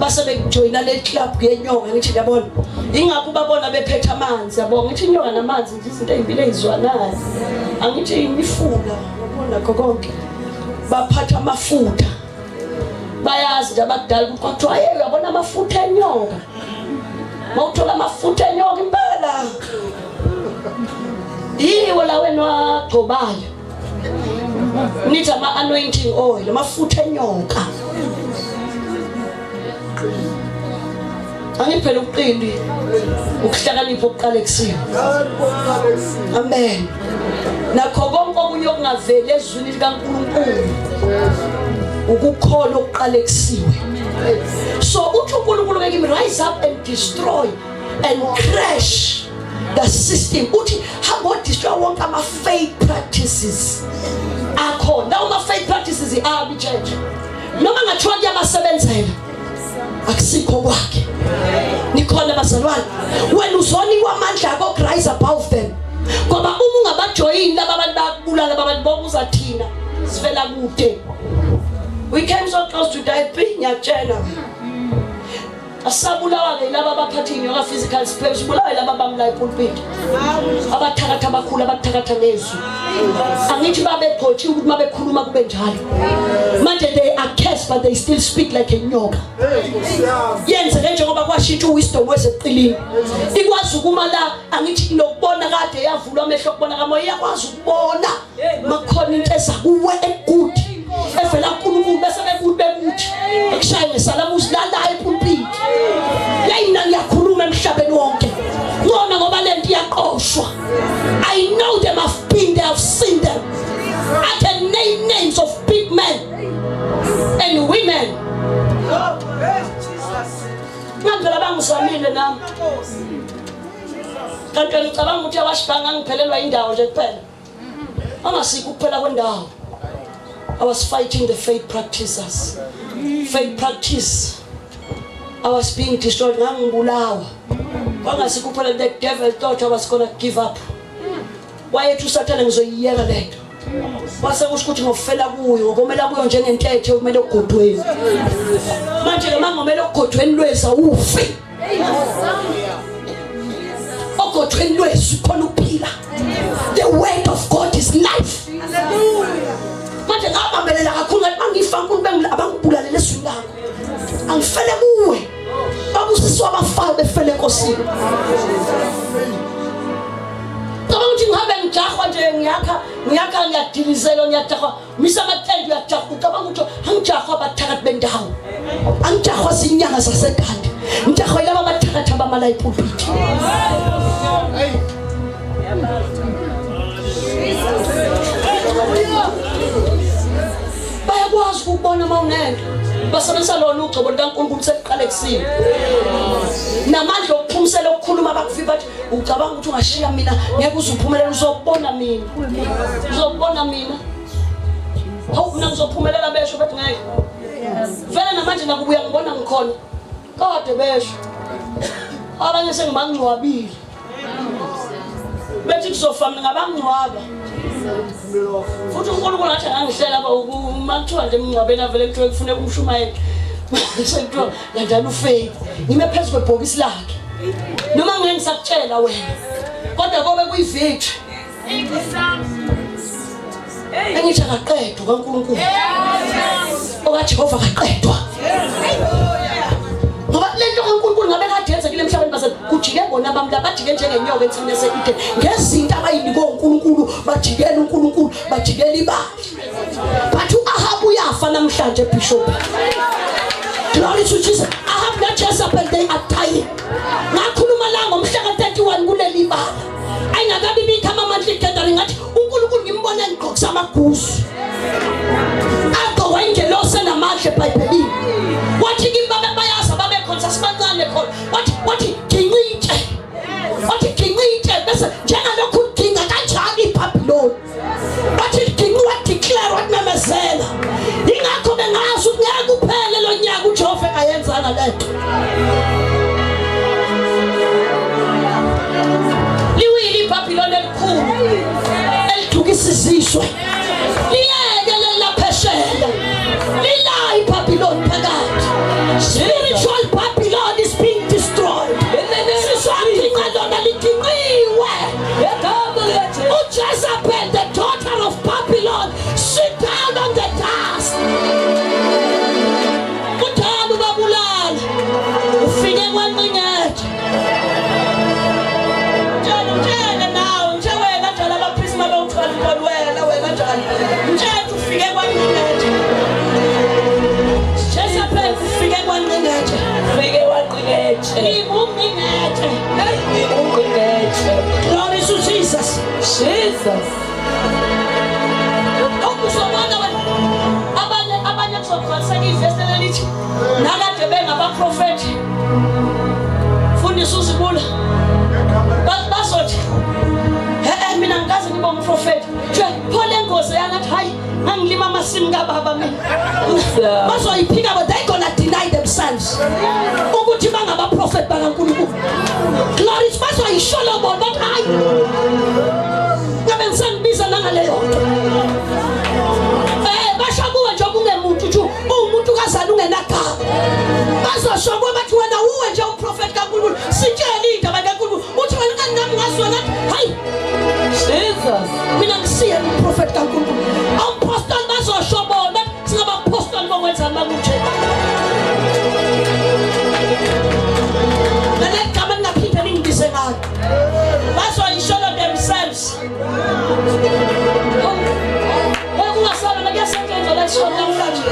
base bejoina le club yenyoka ngithi ngiyabona ingakho babona bephethe amanzi yabona ngithi inyoka namanzi izinto ezimpilo ezizwanayo angithi imifula yabona konke baphatha amafutha bayazi nje abadala kwathiwa hey uyabona amafutha enyoka mawuthola amafutha enyoka impela yiwo la wena wagcobayo nithi ama anointing oil amafutha enyoka angiphela uqindi ukuhlakanipha okuqalekisiwe. Amen. Nakho konke okunye okungaveli ezwini likaNkulunkulu ukukholwa okuqalekisiwe. So uthi uNkulunkulu ngeke rise up and destroy and crash the system. Uthi hamba destroy wonke ama faith practices akhona. Uma faith practices abi church noma ngathiwa kuyabasebenzela akusikho kwakhe nikhona bazalwane wena uzoniwa amandla akho rise above them ngoba uma ungabajoyini laba abantu bakubulala abantu bokuza thina sivela kude. We came so close to die ngiyatshela asabulawa ke laba abaphathi inyoka physical space ubulawa laba bamla epulpit abathakatha abakhulu abathakatha nezwi angithi babephothi ukuthi mabekhuluma kube njalo manje they are cursed but they still speak like a nyoka yenze njengoba kwashintsha uwisdom wezeqilini ikwazi ukuma la angithi nokubona kade yavulwa amehlo ukubona kamoya iyakwazi ukubona makhona into ezakuwe egood evela kuNkulunkulu bese bekuthi ekushayile salamu uzilala epulpit yayina ngiyakhuluma emhlabeni wonke ngona ngoba lento iyaqoshwa. I know them, I've been there, I've seen them. I can name names of big men and women. Ngandlela bangizamile nami kanti ngicabanga ukuthi abashibanga ngiphelelwa indawo nje kuphela angasiko kuphela kwendawo. I was fighting the faith practices. Faith practice. I was being destroyed. Ngangibulawa. Wangasiko kuphela the devil thought I was going to give up. Wayethu usathane ngizoyiyeka lento. Wase kusho ukuthi ngofela kuyo, ngokomela kuyo njengentethe kumele ugodweni. Manje ke mangomela ugodweni lweza ufi. Ogodweni lweza khona ukuphila. The word of God is life. Hallelujah. Manje ngabambelela kakhulu ngathi mangifa uNkulunkulu abangibulale eswini lakho angifele kuwe babusiswa abafayo befele enkosini ngoba uthi ngihambe ngijahwa nje ngiyakha ngiyadilizela ngiyajahwa misa amathende uyajahwa ngoba ukuthi angijahwa abathakathi bendawo angijahwa zinyanga zaseGandi ngijahwa laba abathakathi abamala ipulpit. Bayakwazi ukubona mawunento basebenzisa lona ugcobo likaNkulunkulu sekuqalekisiwe namandla okuphumisela ukukhuluma abakuviba bathi ucabanga ukuthi ungashiya mina ngeke uzuphumelela uzobona mina hawu mina ngizophumelela besho bathi ngeke vele namanje nakubuya ngibona ngikhona kade besho abanye sengibangcwabile bethi kuzofa mina ngabangcwaba futhi uNkulunkulu athi angihlela makuthiwa nje emngcwabeni avele kuthiwe kufuneka umshumayeli sekuthiwa kanjani ufaith ngime phezu kwebhokisi lakhe noma ngeke ngisakutshela wena kodwa kobe kuyivictory engithi akaqedwa kaNkulunkulu okaJehova akaqedwa ngoba lento kaNkulunkulu ngabe kade yenza kule emhlabeni base kujike bona bamla bajike njengenyoka ensini yaseIden ngezinto abayinike uNkulunkulu bajikela uNkulunkulu bajikela ibandla but uAhabu uyafa namhlanje bishop. Glory to Jesus. Ahab naJezebel they are dying. Ngakhuluma la ngomhla ka31 kuleli bala. Ayingakabi bikhama monthly gathering ngathi uNkulunkulu ngimbona ngigqokisa amagusu. Ado wayengelose namadle eBhayibhelini. Wathi kimbabe bayaza babe khona sibancane khona. Wathi gincike. Wathi gincike bese njengalokhu udinga kanjani iBabylon. Wathi ginqwa declare what memezela. Ingakho bengazi ukuthi ngeke kuphele lo nyaka uJehova ayenzana lento. Liwili iBabylon elikhulu elidukisa izizwe. Liyeke lelapheshela. Lila iBabylon phakathi. Spiritual Babylon is being destroyed. Siswathi ngalona lidinqiwe. uJezebel the daughter of Babylon sit down on the dust. Uthando babulala ufike kwanqingethe. Njalo nawe nje wena njalo abaphisi babawuthwala inkolo wena njalo. Njalo ufike kwanqingethe. Jezebel ufike kwanqingethe. Ufike kwanqingethe. Ibunqingethe. Ibunqingethe. Glory to Jesus. Jesus. Okuzobona wena abanye kuzokhwalisa ivesi lelithi nakade bengabaprofeti fundisa uzibula bazothi mina ngikaze ngibe umprofeti nje phole engozi yangathi hayi ngangilima amasimu kababa mina bazoyiphika but they gonna deny themselves ukuthi bangabaprofeti bakaNkulunkulu. Glory bazoyishola bona bathi hayi ngabe ngisangibiza nangaleyo nto bashakuwe nje kungemuntu nje umuntu kazana ungenagama bazoshokuwe bathi wena uwe nje umprofeti kaNkulunkulu sitshele indaba kaNkulunkulu uthi wena kanami ngazona hayi Jesus mina ngisiye umprofeti kaNkulunkulu apostoli bazoshobona singabapostoli bokwenza makunje nalekama ngaphinda ningibize ngalo bazoyishola themselves. Kungasala nakuyasetshenzwa la shona namhlanje.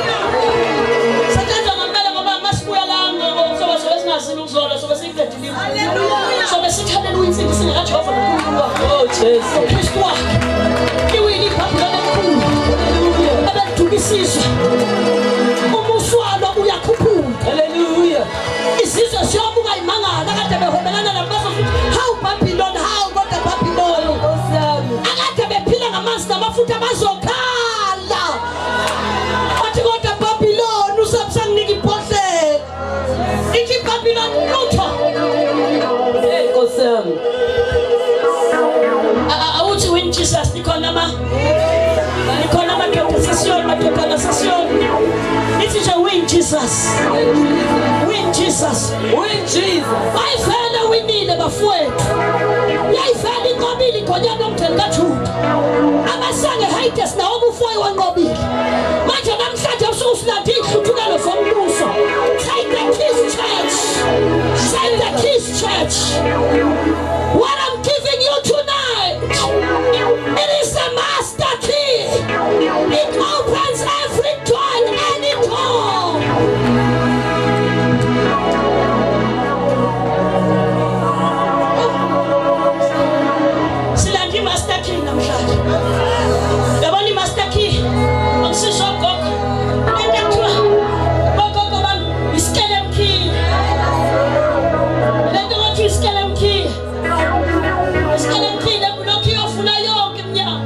Setshenzwa ngempela ngoba masibuya la ngoba sobe singazini ukuzola sobe siqedile. Haleluya. Sobe sithi haleluya insindi singakaJehova noNkulunkulu wakhe. Oh Jesus. Kristu wakhe. Iwili iBabylon enkulu. Haleluya. Abadukisizwe. Umuswalo uyakhuphuka. Haleluya. Isizwe siyobuka imangala kade behobelana nabazo how Babylon how God the Babylon. Akade bephila ngamanzi namafutha bazokhala. Bathi kodwa Babylon usabsanginiki ibhodlela. Ithi Babylon lutho. Hey Nkosami. Awuthi win Jesus nikhona madoda session. Ithi nje win Jesus. Win Jesus. Win Jesus. Bayifela winile bafowethu. Yayifela inqobile igonyana omtheni kaJuda. Abasange Hades nawo ubufoyi wanqobile. Manje namhlanje ususilanda ihluthulelo zombuso. Take the keys church. Take the keys church. What I'm giving you tonight, it is the master key. It opens every door and any door. Silandi master key namhlanje. Yabona master key. Angisisho gogo. Ngiyakuthiwa gogo bami iskele key. Lento ngathi iskele key. Iskele key lebulokhi yofuna yonke iminyaka.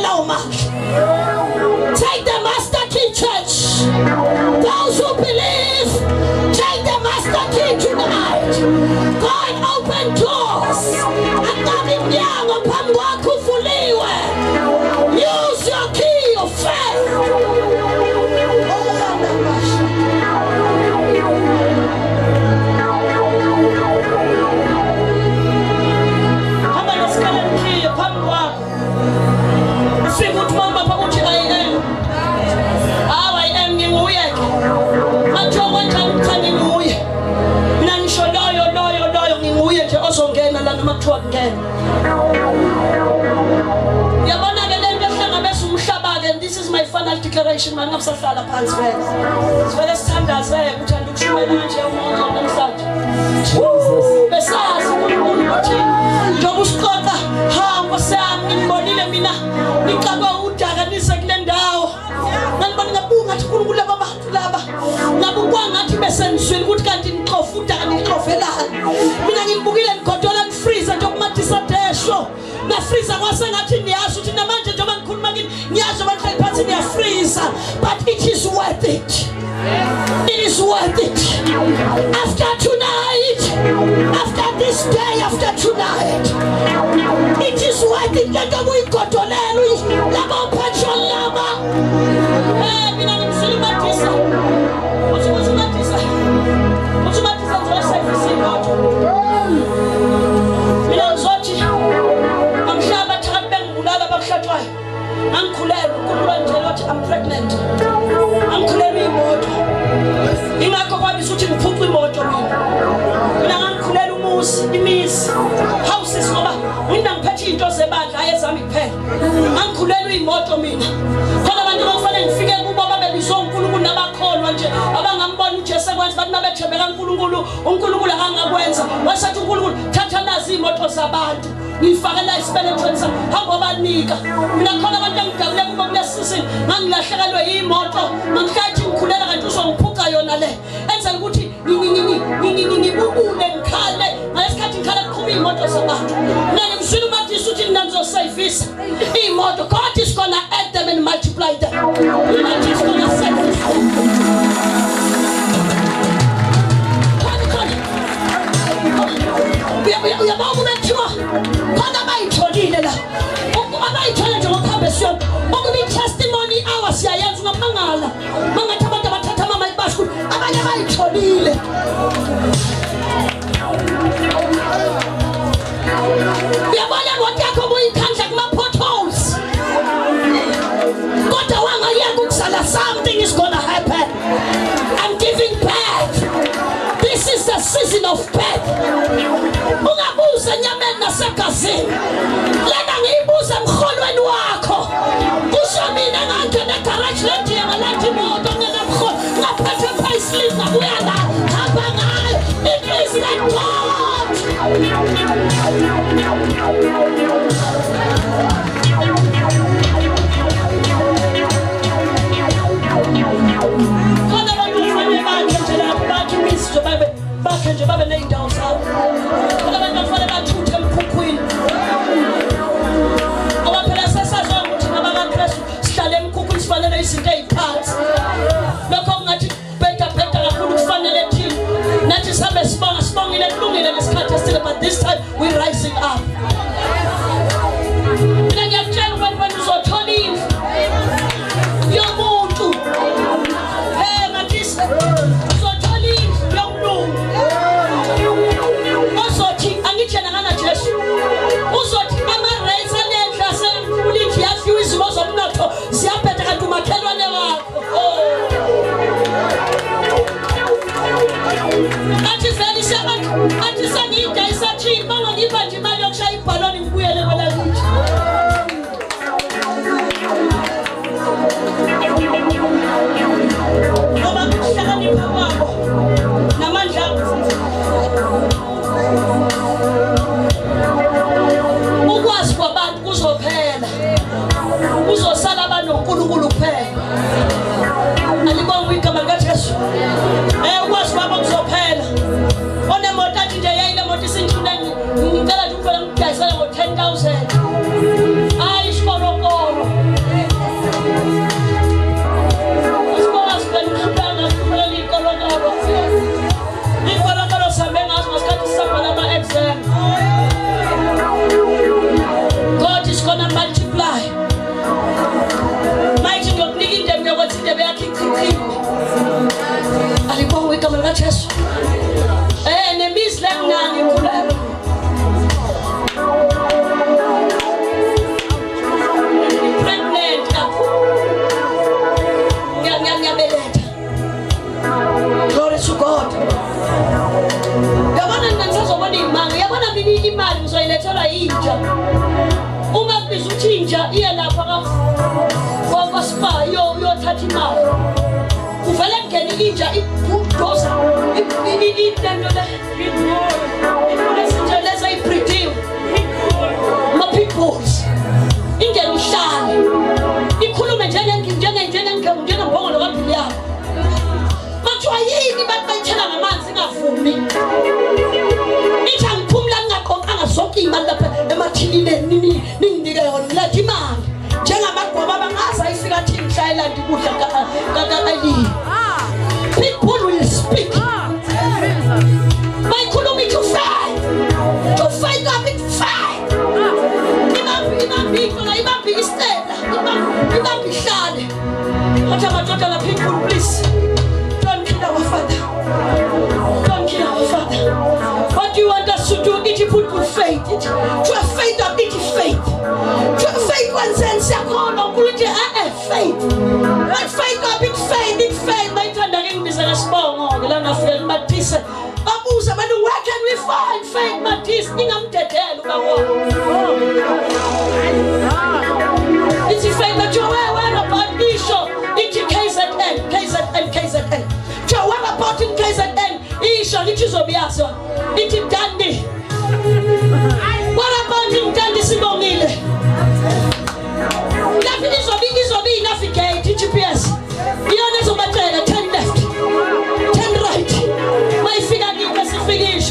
lawo mandla. Take the master key, church. Those who believe, take the master key tonight. Go and open doors. Angabi mnyango phambi kwakho uvuliwe. Use your key of faith. Hamba nesikhala key phambi kwakho. Ufike uthi mama phambi uthi I am nginguye ke. Mathoba njani uthani nguye. Mina ngisho loyo nginguye nje ozongena la noma kuthiwa kungena. Yabona ke lento ehlangabeza umhlaba ke, this is my final declaration manje ngabusahlala phansi vele. Sivele sithandaze uthanda ukushumayela nje umuntu namhlanje. Besazi uNkulunkulu uthi njengoba usiqoqa hamba sami ngibonile mina ngicaba udakanise kule ndawo. Ngibona ngabunga athi uNkulunkulu laba bantu laba. Ngabukwa ngathi bese nizwile ukuthi kanti niqofa udaka niqofelani. Mina ngibukile nigodola nifreeze nje okumathisa desho. Na freeze kwase ngathi niyazi ukuthi namanje njengoba ngikhuluma kini niyazi abantu phansi niyafreeze, but it is worth it. It is worth it. After tonight, after this day, after tonight, it is worth it. Let them go to laba petrol laba. Mina ngimsilimathisa. Usimathisa nje service imoto. Mina ngizothi amhlaba thakathi bengibulala bakuhlatshwayo. Angikhulelwe uNkulunkulu nje lothi I'm pregnant. Angikhulelwe imoto. Ingakho kwabisa ukuthi ngiphucwe imoto mina ngikhulelwe imizi houses ngoba mina ngiphethe izinto zebandla ayezami kuphela. Angikhulelwe imoto mina. Khona abantu bakufanele ngifike kubo babelizwa uNkulunkulu nabakholwa nje abangambona uJesu ekwenza bathi mabethembeka uNkulunkulu angakwenza. Wasethi uNkulunkulu thatha nazi imoto zabantu ngifakela isibelethweni sami hamba banika. Mina khona abantu engidabule kubo kulesizini ngangilahlekelwe imoto ngihlathi ngikhulela kanti uzongiphuca yona le enza ukuthi ngibubule ngikhale ngalesikhathi ngikhala kuqhuba imoto zabantu. Mina ngimzwile uMathisa uthi mina ngizosavisa imoto. God is gonna add them and multiply them. God is gonna save them. Uyabona ukuthiwa khona bayitholile la abayithola nje ngokuhamba esiyona okubi testimony hours yayenza ungamangala mangathi abantu abathatha mama ibashu abanye bayitholile. Uyabona ngokuthi yakho buyikhandla kuma potholes kodwa wangayeka ukusala. Something is gonna happen. I'm giving birth. This is the season of birth. Ungabuza enyameni nasegazini. Lena ngiyibuza emholweni wakho. Kusho mina ngangena egarage lendiye ngalathi imoto nginamholo ngaphethe payslip ngabuya la hamba ngayo. It is the God. Khona abantu kufanele bakhe nje lapho bakhe imizwa bakhe nje babe ney'ndawo zabo. Khona abantu kufanele bathuthe emkhukhwini. Ngoba phela sesaziwa ukuthi ngabakaKrestu sihlale emkhukhwini sifanele izinto ey'phansi. Lokho kungathi bheda kakhulu kufanele thina nathi sihambe sibongile kulungile lesikhathi esithile, but this time we're rising up. Mina ngiyakutshela ukuthi uzothola indlu yomuntu. Mathisa uzothola indlu yomlungu. Uzothi angitshela ngana Jesu. Uzothi ama-rates alendlu asenkululithi yafiwa izimo zomnotho ziyabheda kanti umakhelwane wakho. Athi vele isabantu athi sengiyidayisa cheap bangangipha nje imali yokushaya ibhaloni ngibuyele kwelakithi. Ngoba kuhlakanipha kwabo namandla ukwazi kwabantu kuzophela. Kuzosala abantu uNkulunkulu kuphela. Alibonga igama likaJesu. Ukwazi kwabo kuzophela. Onemoto athi nje yayile moto isintuleni ngicela nje ukuvela ngidayisela ngo 10,000. Hayi isikorokoro. imali uvele kungena inja ibulldozer into le leza ibridiwe ma-pit bulls ingene ihlale ikhulume njengembongolo kaBhiliyamu bathiwa yini bathi bayithela ngamanzi ingavumi ithi angiphumula ngingaqoqanga zonke iy'mali lapha emathilineni ninginike yona letha imali njengamagwaba abangaza ifika thi ngishayela ndikudla kakaliyi pit bull will speak bayikhuluma ithi to fight up it fight ibambi istela ibambi ihlale athi amadodana pit bull please don't kill our father. What do you want us to do? It put good faith. To have faith of it is faith. To have faith one sense faith. Not faith of it faith, it faith. My tandering is a small Matisse. Abusa, but where can we find faith, Matisse? Ningam Tedel. It's a faith that you're aware about Bishop. It's KZN. What about in KZN? It is Obiaso. It is Dandy. What about in Dandy Simomile? Nothing is Obi, nothing gate, GPS. Beyond of my 10 left, 10 right. My figure gives a finish.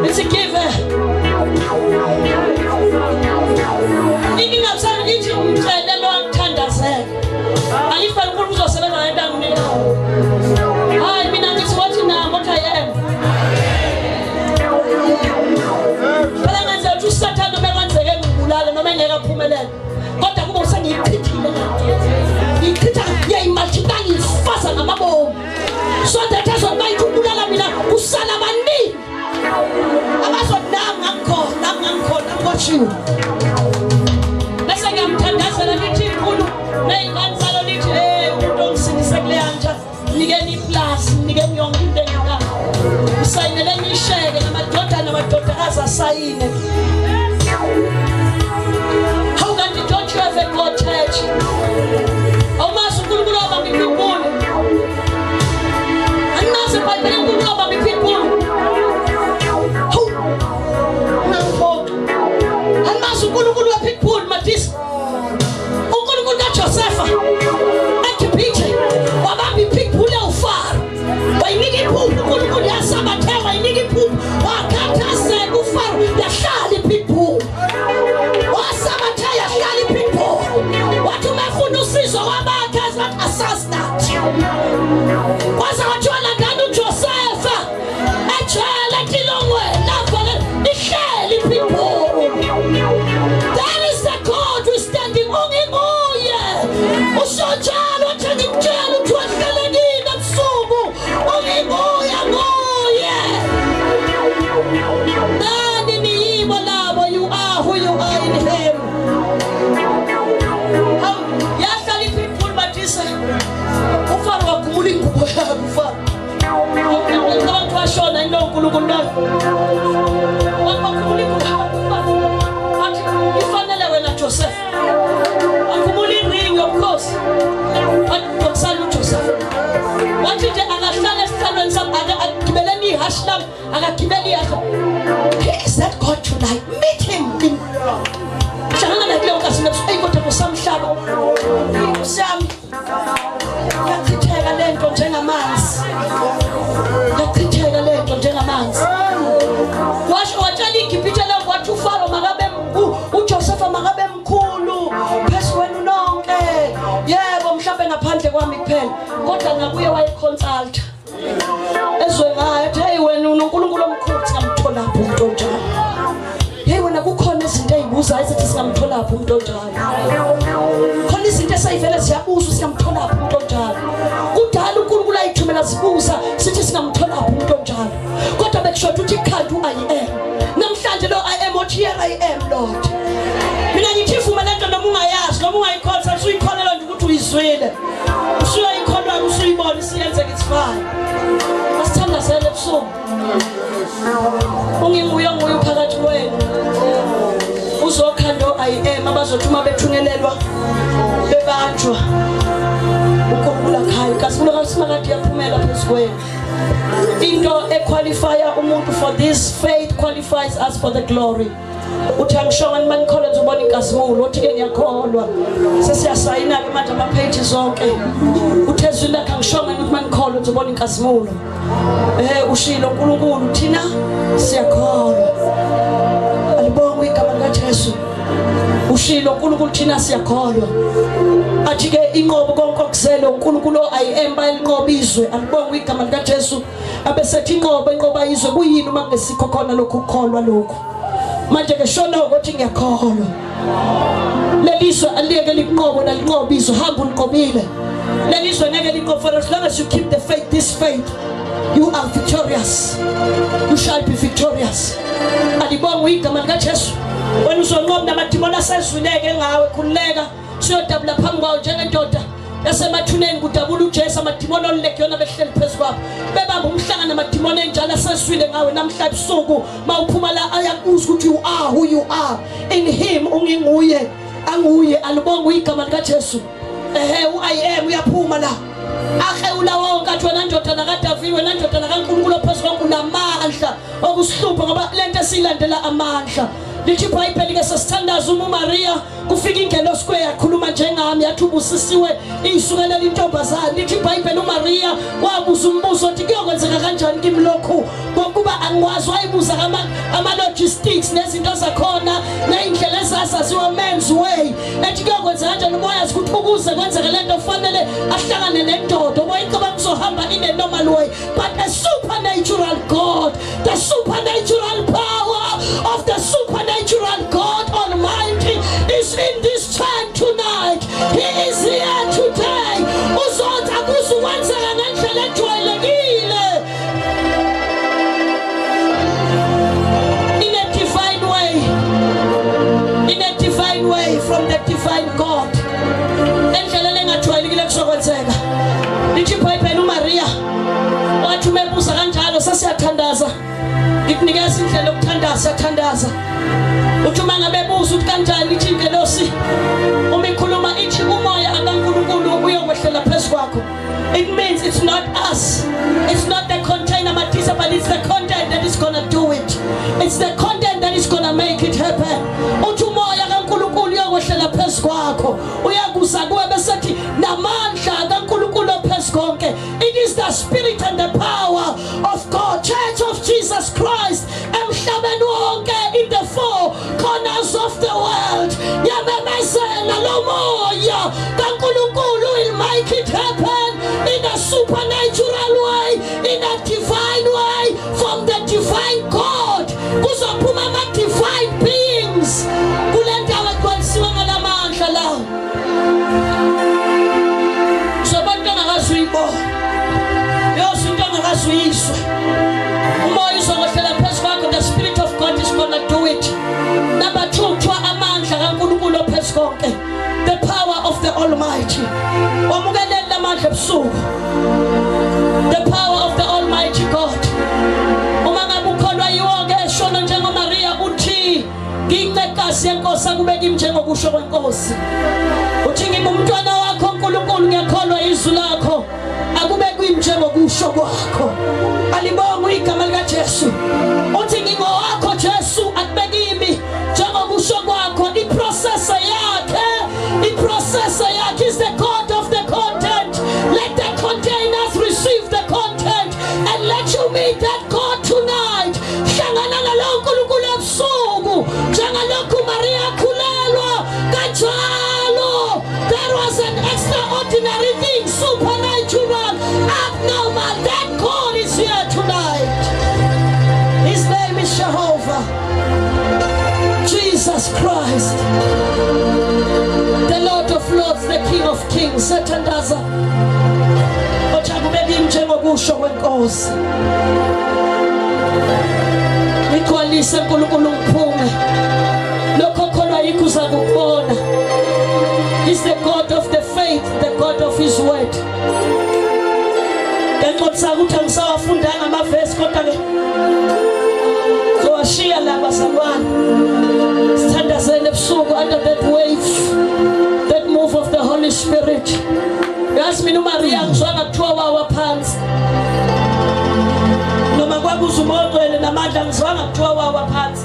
It's a giver. Thinking of some eating, the Lord Tanda said. And if I put us on I don't know. I mean, I'm just watching now what I am. But I'm going to start on the man saying, no man ever pummel. But I was saying, you can't get much than you fast on my home. So that is what my Kubulamina, who son of a knee. I was on Nam, I'm watching. Let's say I'm Tandas and I'm eating Kulu. Nine months I don't need don't see this Atlanta. Nigani plus, Nigani young Denga. Sign the name share, and my daughter has a sign. How can the church have a God church? How much will go over the people? And master by the people over the people. And master will go over people, Matis. Oh, go to that yourself. And to Peter, or Baby people are far. Why need it poop? Go to Sabbath, why need it poop? Or can't I say, go far? The Shadi people. Or Sabbath, Shadi people. What do my food see so about us not assassinate? What's our Joanna can do yourself? A child like the long way, not for the Shadi people. That is the God who is standing on him. Oh, yeah. Oh, so child, what's in the jail to a felony and sober. Oh, yeah. And in the evil hour, you are who you are in him. Yasali people, but this is Ufaro Kumuling Kufa. I'm going to show I know Kulukunda. What Kumuling But you finally went at yourself. A Kumuling ring, of course. But don't salute yourself. What did the Anastana stand on some other Kibelani Hashlam and Kibeli Hashlam? He is that God tonight. Meet him in Shana Yokas, able to some shadow. Sam Yakitega land on Jenamans. Yakitega land on Jenamans. Wash or Jali Kipitala, what you follow Marabem, who Joseph Marabem Kulu, Peswen Nong, yeah, I'm shopping a pantry one big pen. Got an away white consult. As when I tell you when you know, I'm told up, don't you? Hey, when I go corners in day, whose eyes it is I'm told up, don't you? Corners in the side, fellas, who's I'm told up, don't you? Good time, good like to me as who's sitting I'm told up, don't you? Got to make sure to take who I am. Now, Santalo, I am what here I am, Lord. When I need for my letter, no more I ask, no more I call, so we call it on to go to Israel. So I call her, so you bought the scenes and it's fine. Last time I said it so. Only we are going to Parat way. Uso Kando, I am about to my betruneleva. The Banjo. ukukula khaya kasifuna kasimakathi yaphumela phezukweni into equalifya umuntu for this faith qualifies us for the glory. Uthi angishonga manje Collins ubona inkazimulo uthi ke ngiyakholwa sesiyasayina ke manje ama pages zonke uthezwe lakhe angishonga ukuthi manje Collins ubona inkazimulo ushilo uNkulunkulu thina siyakholwa alibonga igama likaJesu ushilo uNkulunkulu thina siyakholwa athi ke inqobo konke okusele uNkulunkulu ayemba inqobo izwe alibonga igama likaJesu abesethi inqobo izwe kuyini uma kungesikho khona lokhu ukukholwa lokhu manje ke shona ukuthi ngiyakholwa lelizwe aliyeke liqobo nalinqobo izwe hamba uliqobile lelizwe ngeke liqobo for as long as you keep the faith this faith you are victorious you shall be victorious alibonga igama likaJesu wena uzonqoba namadimoni asezwileke ngawe khululeka siyodabula phambi kwawo njengendoda yasemathuneni kudabula uJesu amadimoni olekiyona behleli phezulu bebamba umhlanga namadimoni enjalo aseswile ngawe namhla ebusuku mawuphuma la ayakuza ukuthi you are who you are in him unginguye anguye alibonga igama likaJesu I am uyaphuma la akhe ulawo nkathi wena ndodana kaDavid wena ndodana kaNkulunkulu phezulu kunamandla okusihlupha ngoba lento esilandela amandla lithi iBhayibheli ke sesithandaza uMaria kufika ingelosi kwe yakhuluma njengami yathi ubusisiwe isukelela intombazana lithi iBhayibheli uMaria wabuza umbuzo othi kuyokwenzeka kanjani kimi lokhu ngokuba angikwazi wayibuza ama logistics nezinto zakhona neindlela ezazaziwa men's way ethi kuyokwenzeka kanjani umoya ukuthi ukuze kwenzeke lento kufanele ahlangane nendoda oboyintoba kuzohamba in a normal way but a supernatural God the supernatural power of the supernatural God Almighty is in this church tonight. He is here today. Uzotha kusukwenzeka ngendlela ejwayelekile. In a divine way. In a divine way from the divine God. Endlela lengajwayelekile kusokwenzeka. Lithi iBhayibheli uMaria wathi umebuza kanjalo sasiyathandaza. Ngikunikeza indlela yokuthandaza yathandaza. Uthi uma ngabe buza ukuthi kanjani ithi ingelosi uma ikhuluma ithi umoya kaNkulunkulu uyokwehlela phezulu kwakho. It means it's not us, it's not the container matisa, but it's the content that is gonna do it. It's the content that is gonna make it happen. Uthi umoya kaNkulunkulu uyokwehlela phezulu kwakho uyakuza kuwe besethi namandla kaNkulunkulu phezulu konke. It is the spirit and the power of God, Church of Jesus Christ emhlabeni wonke in the four corners of the world. Yamemezela lo moya kaNkulunkulu will make it happen in a supernatural way, in a divine way from the divine God. Kuzophuma ama divine beings kule ndawo ekwenziwa ngalamandla lawo. Sobantu angakazwibo yosinto angakazwiswa umoya uzokwehlela phezulu kwakho. The spirit of God is gonna do it. Number 2 thwa amandla kaNkulunkulu phezulu konke, the power of the Almighty. Wamukelela amandla ebusuku, the power of the Almighty God. Uma ngabe ukholwa yiwo ke shona njengoMaria uthi ngincekasi yenkosi akubeka njengokusho kwenkosi. Uthi ngingumntwana wakho uNkulunkulu ngiyakholwa izwi lakho akubeka njengokusho kwakho. Alibonga igama likaJesu. Uthi ngingowakho Jesu akubeka imi njengokusho kwakho. Iprocessor yakhe is the God of the content. Let the containers receive the content and let you meet that God tonight. Hlangana nalo uNkulunkulu ebusuku njengalokhu Maria khulelwa kanjalo. There was an extraordinary thing, supernatural, abnormal. That God is here tonight. His name is Jehovah, Jesus Christ, the Lord of Lords, the King of Kings. Sethandaza ochakubeka njengokusho kwenkosi. Igcwalise uNkulunkulu ngiphume lokho kholwa yikho uzakubona. He's the God of the faith, the God of His word. Ngenxa ukuthi angisawafundanga amavesi kodwa ke zowashiya la bazalwane. Sithandazele ebusuku under that wave, that move of the Holy Spirit. yazi mina uMaria ngizwanga kuthiwa wawa phansi noma kwakuza uMongcwele namandla ngizwanga kuthiwa wawa phansi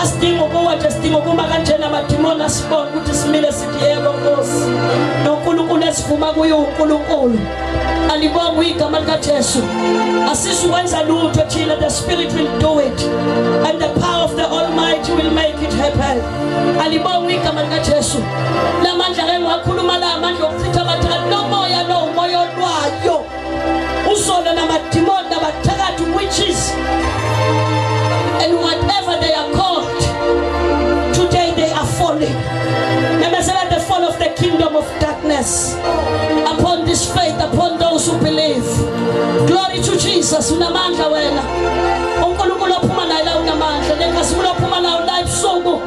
asidinga ukuwa nje sidinga ukuma kanjena amadimoni asibona ukuthi simile sithi yebo Nkosi noNkulunkulu esivuma kuye uNkulunkulu alibonga igama likaJesu asizukwenza lutho thina the Spirit will do it and the power of the Almighty will make it happen alibonga igama likaJesu lamandla ke ngiwakhuluma la amandla okuchitha abathakathi nomoya lo umoya olwayo usola namadimoni nabathakathi witches and whatever they are called today they are falling. Never say the fall of the kingdom of darkness upon this faith, upon those who believe. Glory to Jesus. Unamandla wena uNkulunkulu ophuma naye la unamandla lenkasimulo ophuma nayo la ebusuku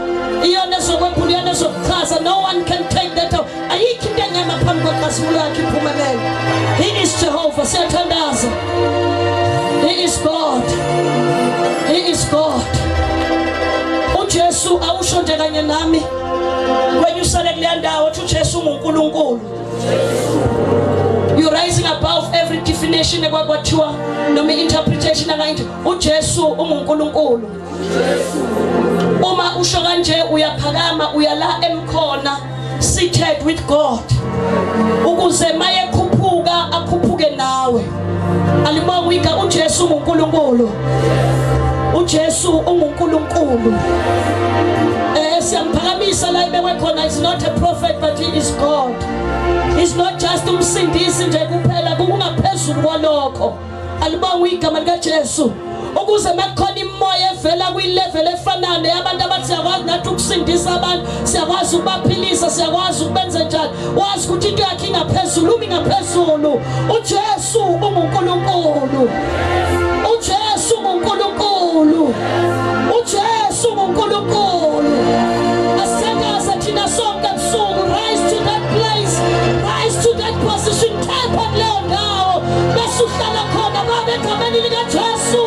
iyona ezokwephula iyona ezokukhaza no one can take that out ayikho into engema phambi kwenkasimulo yakhe iphumelele. He is Jehovah siyathandaza. He is God. He is God. uJesu awusho nje kanye nami when you sale kule ndawo uthi uJesu uNkulunkulu. You rising above every definition ekwakuthiwa noma interpretation akayithi uJesu uNkulunkulu. Uma usho kanje uyaphakama uyala emkhona seated with God ukuze maye khuphuka akhuphuke nawe. Alibonga uJesu uNkulunkulu. uJesu uNkulunkulu. Siyamphakamisha la ibekwe khona is not a prophet but he is God. He's not just umsindisi nje kuphela kungaphezulu kwalokho. Alibonga igama likaJesu. Ukuze makukhona imoya evela kwi-level efanayo yabantu abathi siyakwazi nathi ukusindisa abantu siyakwazi ukubaphilisa siyakwazi ukubenza njani wazi ukuthi into yakhe ingaphezulu umi ngaphezulu uJesu uNkulunkulu. uJesu uNkulunkulu. uJesu uNkulunkulu. Asengasa thina sonke ebusuku rise to that place, rise to that position, tap leyo ndawo bese uhlala khona babe egameni likaJesu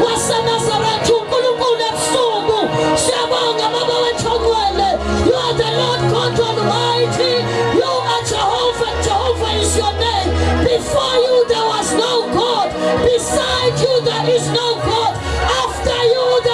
waseNazaretha uNkulunkulu ebusuku. Siyabonga baba wethu ongcwele. You are the Lord God Almighty. You are Jehovah. Jehovah is your name. Before you there was no God. Beside you there is no God. After you there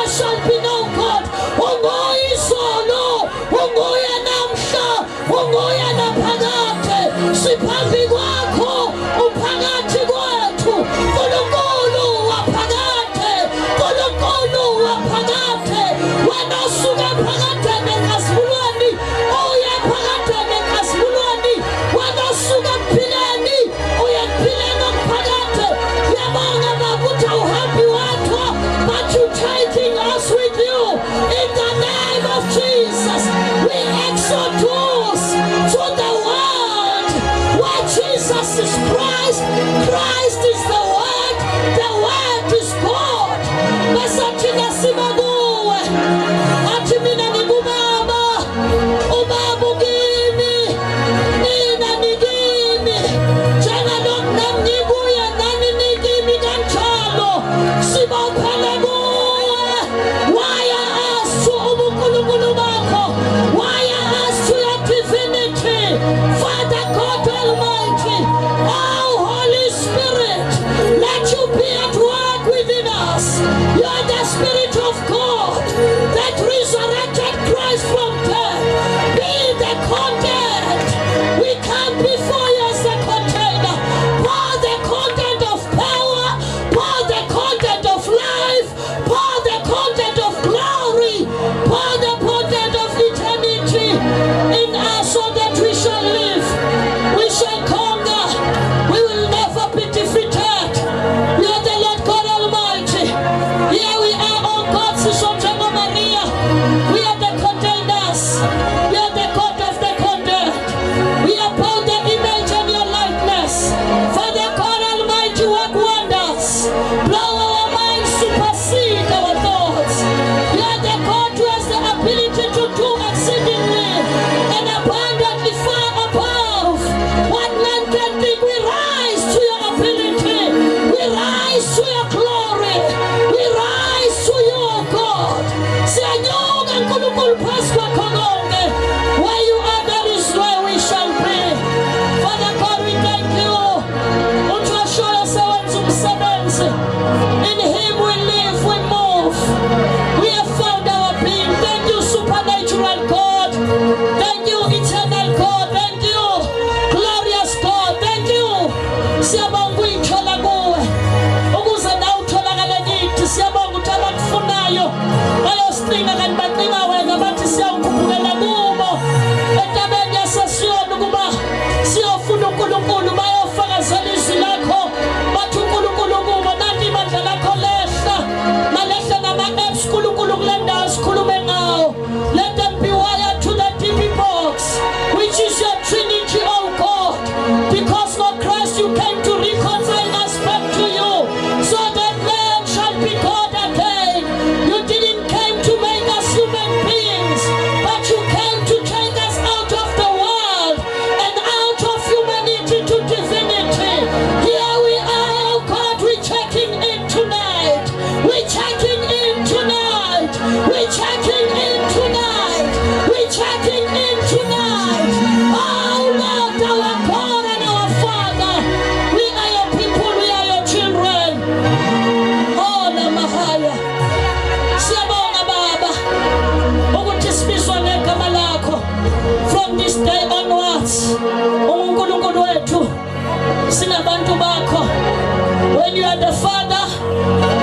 are the Father,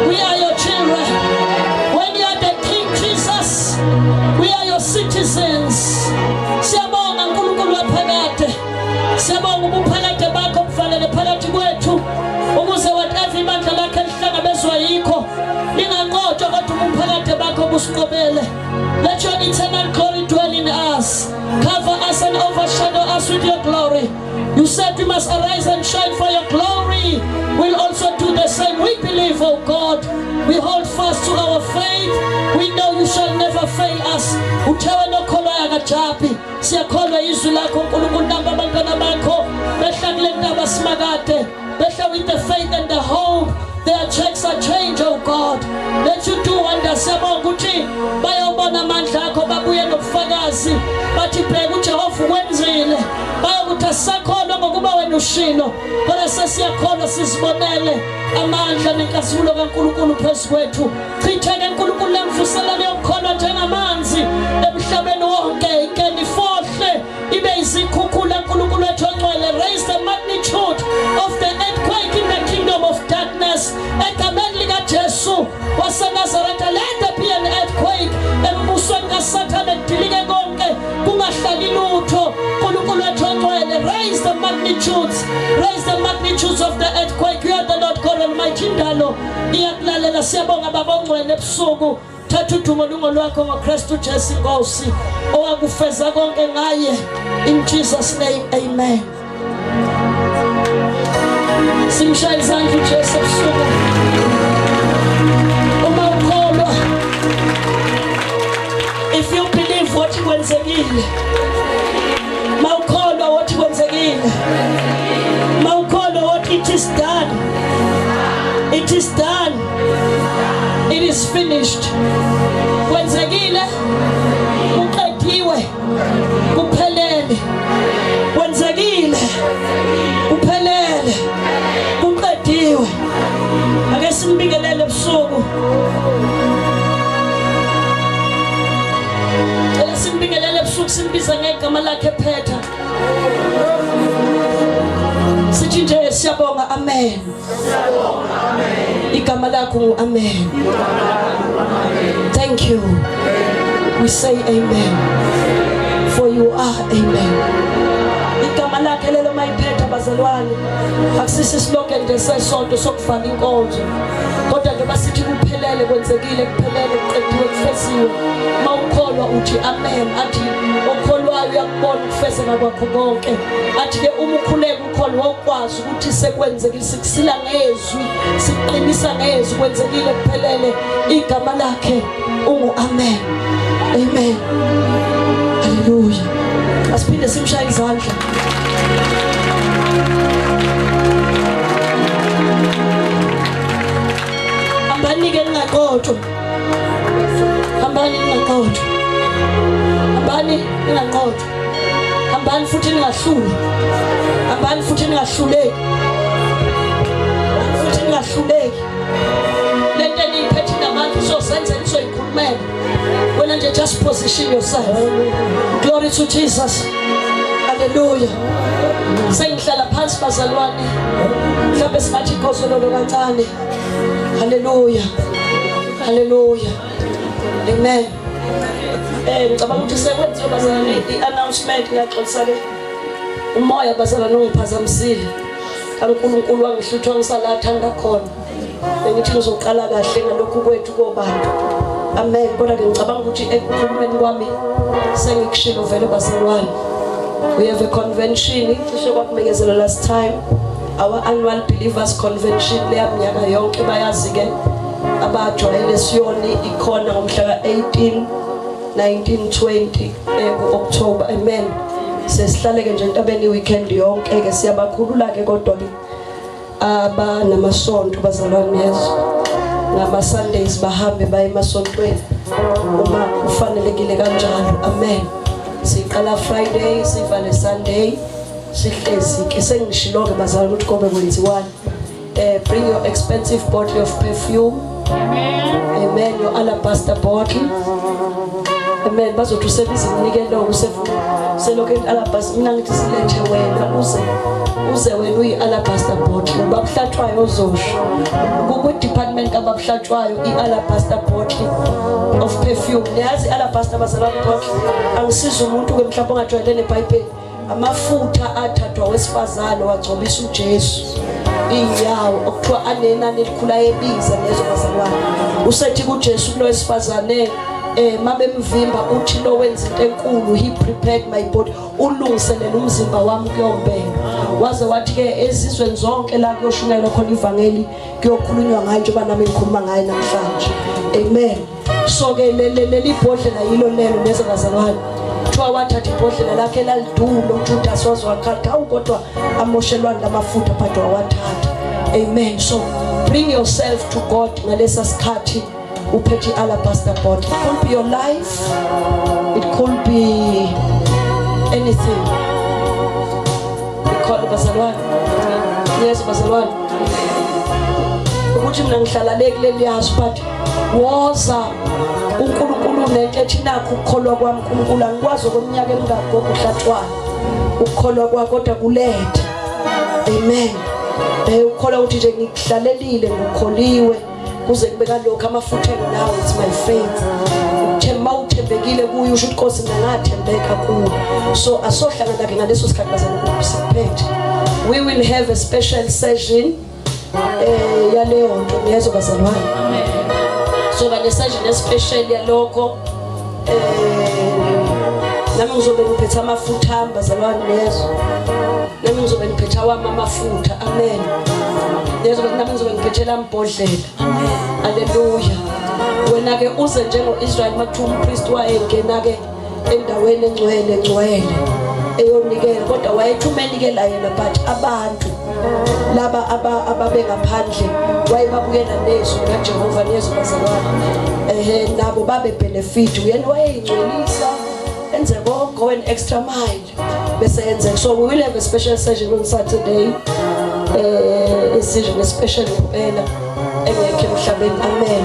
we are your children. When you are the King Jesus, we are your citizens. Siyabonga uNkulunkulu waphakade. Siyabonga ubuphakade bakho kufanele phakathi kwethu ukuze whatever ibandla lakhe lihlangabezwa yikho linganqotshwa kodwa ubuphakade bakho busiqobele. Let your eternal glory dwell in us. Cover us and overshadow us with your glory. You said we must arise and shine, for your glory will also do the same. We believe, oh God. We hold fast to our faith. We know you shall never fail us. Uthewe nokholwa yakaJapi. Siyakholwa izwi lakho uNkulunkulu namba abantwana bakho behla kule ntaba simakade. Behla with the faith and the hope. Their checks are changed, oh God. Let you do wonders. Siyabonga ukuthi bayobona amandla akho babuye nobufakazi. Bathi bheka uJehova wenzile. Bayokuthi asakholwa ngokuba wena ushilo. Kodwa sesiyakholwa sizibonele amandla nenkazimulo kaNkulunkulu phezu kwethu. Chitheke uNkulunkulu lemvusela leyokholwa njengamanzi emhlabeni wonke. Ike nifohle ibe izikhukhula uNkulunkulu wethu ongcwele. Raise the magnitude of the earthquake in the kingdom of darkness. Egameni likaJesu waseNazaretha, let there be an earthquake embusweni kaSathane edilike konke kungahlali lutho. uNkulunkulu wethu ongcwele, raise the magnitudes of the earthquake. You are the Lord God Almighty. Indalo iyakulalela. Siyabonga babongcwele ebusuku. Thatha udumo lungo lwakho ngoKristu Jesu Inkosi owakufeza konke ngaye. In Jesus name, amen. Simshaya izandla uJesu ebusuku. Uma ukholwa, if you believe what kwenzekile, mawukholwa what kwenzekile, mawukholwa what it is done, it is done, it is finished. Kwenzekile, uqediwe, kuphelele. Kwenzekile, kuphelele, kuqediwe. Ake simbingelele ebusuku. Simbingelele ebusuku, simbiza ngegama lakhe phetha. Sithi nje siyabonga, amen. Igama lakho ngu amen. Thank you. We say amen. For you are amen. Igama lakhe lelo mayiphetha bazalwane. Akusisi slogan nje sesonto sokuvala inkonzo. Kodwa nje basithi kuphelele, kwenzekile, kuphelele, kuqediwe, kufeziwe. Mawukholwa uthi amen. Athi okholwayo uyakubona ukufezeka kwakho konke. Athi ke uma ukhuleka ukholwa ukwazi ukuthi sekwenzekile, sikusila ngezwi, siqinisa ngezwi, kwenzekile, kuphelele. Igama lakhe ungu amen. Amen. Hallelujah. Asiphinde simshaya izandla. Hambani ke ningaqotho. Hambani ningaqotho. Hambani ningaqotho. Hambani futhi ningahluli. Hambani futhi ningahluleki. Futhi ningahluleki. Lento eniphethe namandla sosenza nisoyikhulumela. Wena nje just position yourself. Glory to Jesus. Hallelujah. Sengihlala phansi bazalwane. Mhlawumbe singathi ikhosolo kancane. Hallelujah. Hallelujah. Amen. Ngicabanga ukuthi sekwenziwe bazalwane i-announcement ngiyaxolisa ke. Umoya bazalwane ungiphazamisile. kaNkulunkulu wangihlutha ngisalatha ngakhona. Bengithi ngizoqala kahle ngalokhu kwethu kobantu. Amen. Kodwa ke ngicabanga ukuthi ekukhulumeni kwami sengikushilo vele bazalwane. We have a convention cishe kwakumekezela last time, our annual believers convention leyaminyaka yonke bayazi ke abajwayele siyoni ikhona ngomhla ka-18 19 20 ku-October. Amen. Sesihlale ke nje entabeni weekend yonke ke siyabakhulula ke kodwa ke abanamasonto bazalwane yezo ngama Sundays bahambe baye emasontweni uma kufanelekile kanjalo. Amen. Siqala Friday sivale Sunday sihlezi ke sengishilo ke bazalwane ukuthi kobe kwenziwani. Bring your expensive bottle of perfume. Amen. Amen. Your alabaster bottle. amen bazothi usebiza umnikelo uselokhu alabaster mina ngithi silethe wena uze wena uyi-alabaster bottle babuhlathwayo ozosho kwi-department kababuhlathwayo i-alabaster bottle of perfume niyazi i-alabaster bazalwane bottle angisiza umuntu-ke mhlawumbe ongajwayele nebhayibheli amafutha athathwa wesifazane wagcobisa uJesu iyawo okuthiwa anenani elikhula ebiza lezo bazalwane usethi kuJesu kulo wesifazane mabemvimba uthi lo wenza into enkulu he prepared my body ulungiselele umzimba wami kuyombeka waze wathi ke ezizweni zonke la kuyoshunyelwa khona ivangeli kuyokhulunywa ngayo njengoba nami ngikhuluma ngayo namhlanje amen so ke leli bhodlela yilo lelo lezo bazalwane kuthiwa wathatha ibhodlela lakhe lalidulo uJudas wazwakhatha kodwa amoshelwana lamafutha phakathi wawathatha amen so bring yourself to God ngalesa sikhathi uphethe alabaster bottle. It could be your life, it could be anything. Because bazalwane yes bazalwane ukuthi mina ngihlala kuleli yazi but woza uNkulunkulu nento ethi nakho ukukholwa kwami uNkulunkulu angikwazi okweminyaka emingako ukuhlathwana ukukholwa kwakho kodwa kulethe amen ukholwa ukuthi nje ngikuhlalelile ngokholiwe kuze kube kalokho amafutha now it's my faith uthemba uthembekile kuyo usho ukuthi Nkosi mina ngathembeka kuwe so asohlangana ke ngaleso sikhathi bazalwane ukusiphethe we will have a special session yaleyo nto niyezo bazalwane amen so ngale session especially yalokho nami ngizobe ngiphethe amafutha bazalwane lezo nami ngizobe ngiphethe amafutha amen lezo nami ngizobe ngiphethe lambhodlela amen haleluya wena ke uze njengo-Israel makuthiwa umpriest wayengena ke endaweni engcwele eyonikela kodwa wayethi umenikela yena but abantu laba ababengaphandle wayebabukela nezo kaJehova nezo bazalwane nabo babe benefit uyena wayeyingcwelisa enze go an extra mile bese yenze so we will have a special session on Saturday a session especially kuphela engekho emhlabeni amen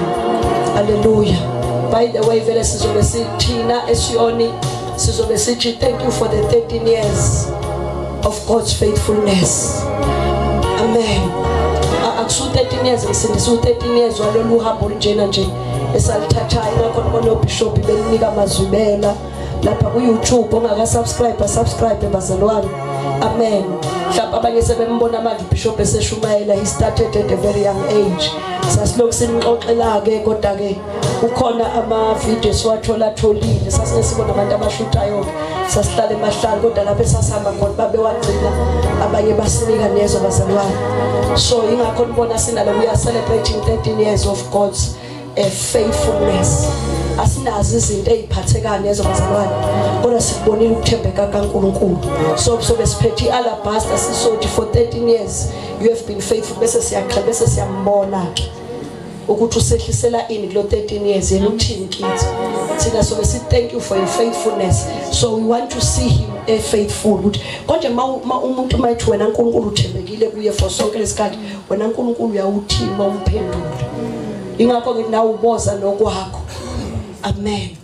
hallelujah by the way vele sizobe sithina esiyoni sizobe sithi thank you for the 13 years of God's faithfulness amen akusu 13 years ngisindisa u13 years walolu hambo njena nje esalithathayo ngakho no bishop belinika amazwibela lapha ku YouTube ongaka subscribe bazalwane amen mhlawumbe abanye sebembona manje bishop eseshumayela he started at a very young age sasilokhu simxoxela ke kodwa ke ukhona ama videos wathola-tholile sasingesibona abantu abashutayo sasihlala emahlali kodwa lapho esasihamba khona babewagcina abanye basinika nezo bazalwane so ingakho nibona sinalo we are celebrating 13 years of God's faithfulness asinazi izinto eziphathekayo nezo bazalwane kodwa sikubonile ukuthembeka kaNkulunkulu so besiphethe i-alabaster sisothi for 13 years you have been faithful bese siyaqhela bese siyambona ukuthi usehlisela ini kulo 13 years yena uthini kithi thina so bese thank you for your faithfulness so we want to see him faithful ukuthi konje umuntu mayithi wena uNkulunkulu uthembekile kuye for sonke lesikhathi wena uNkulunkulu uyawuthima umphendule ingakho ngithi nawe uboza nokwakho amen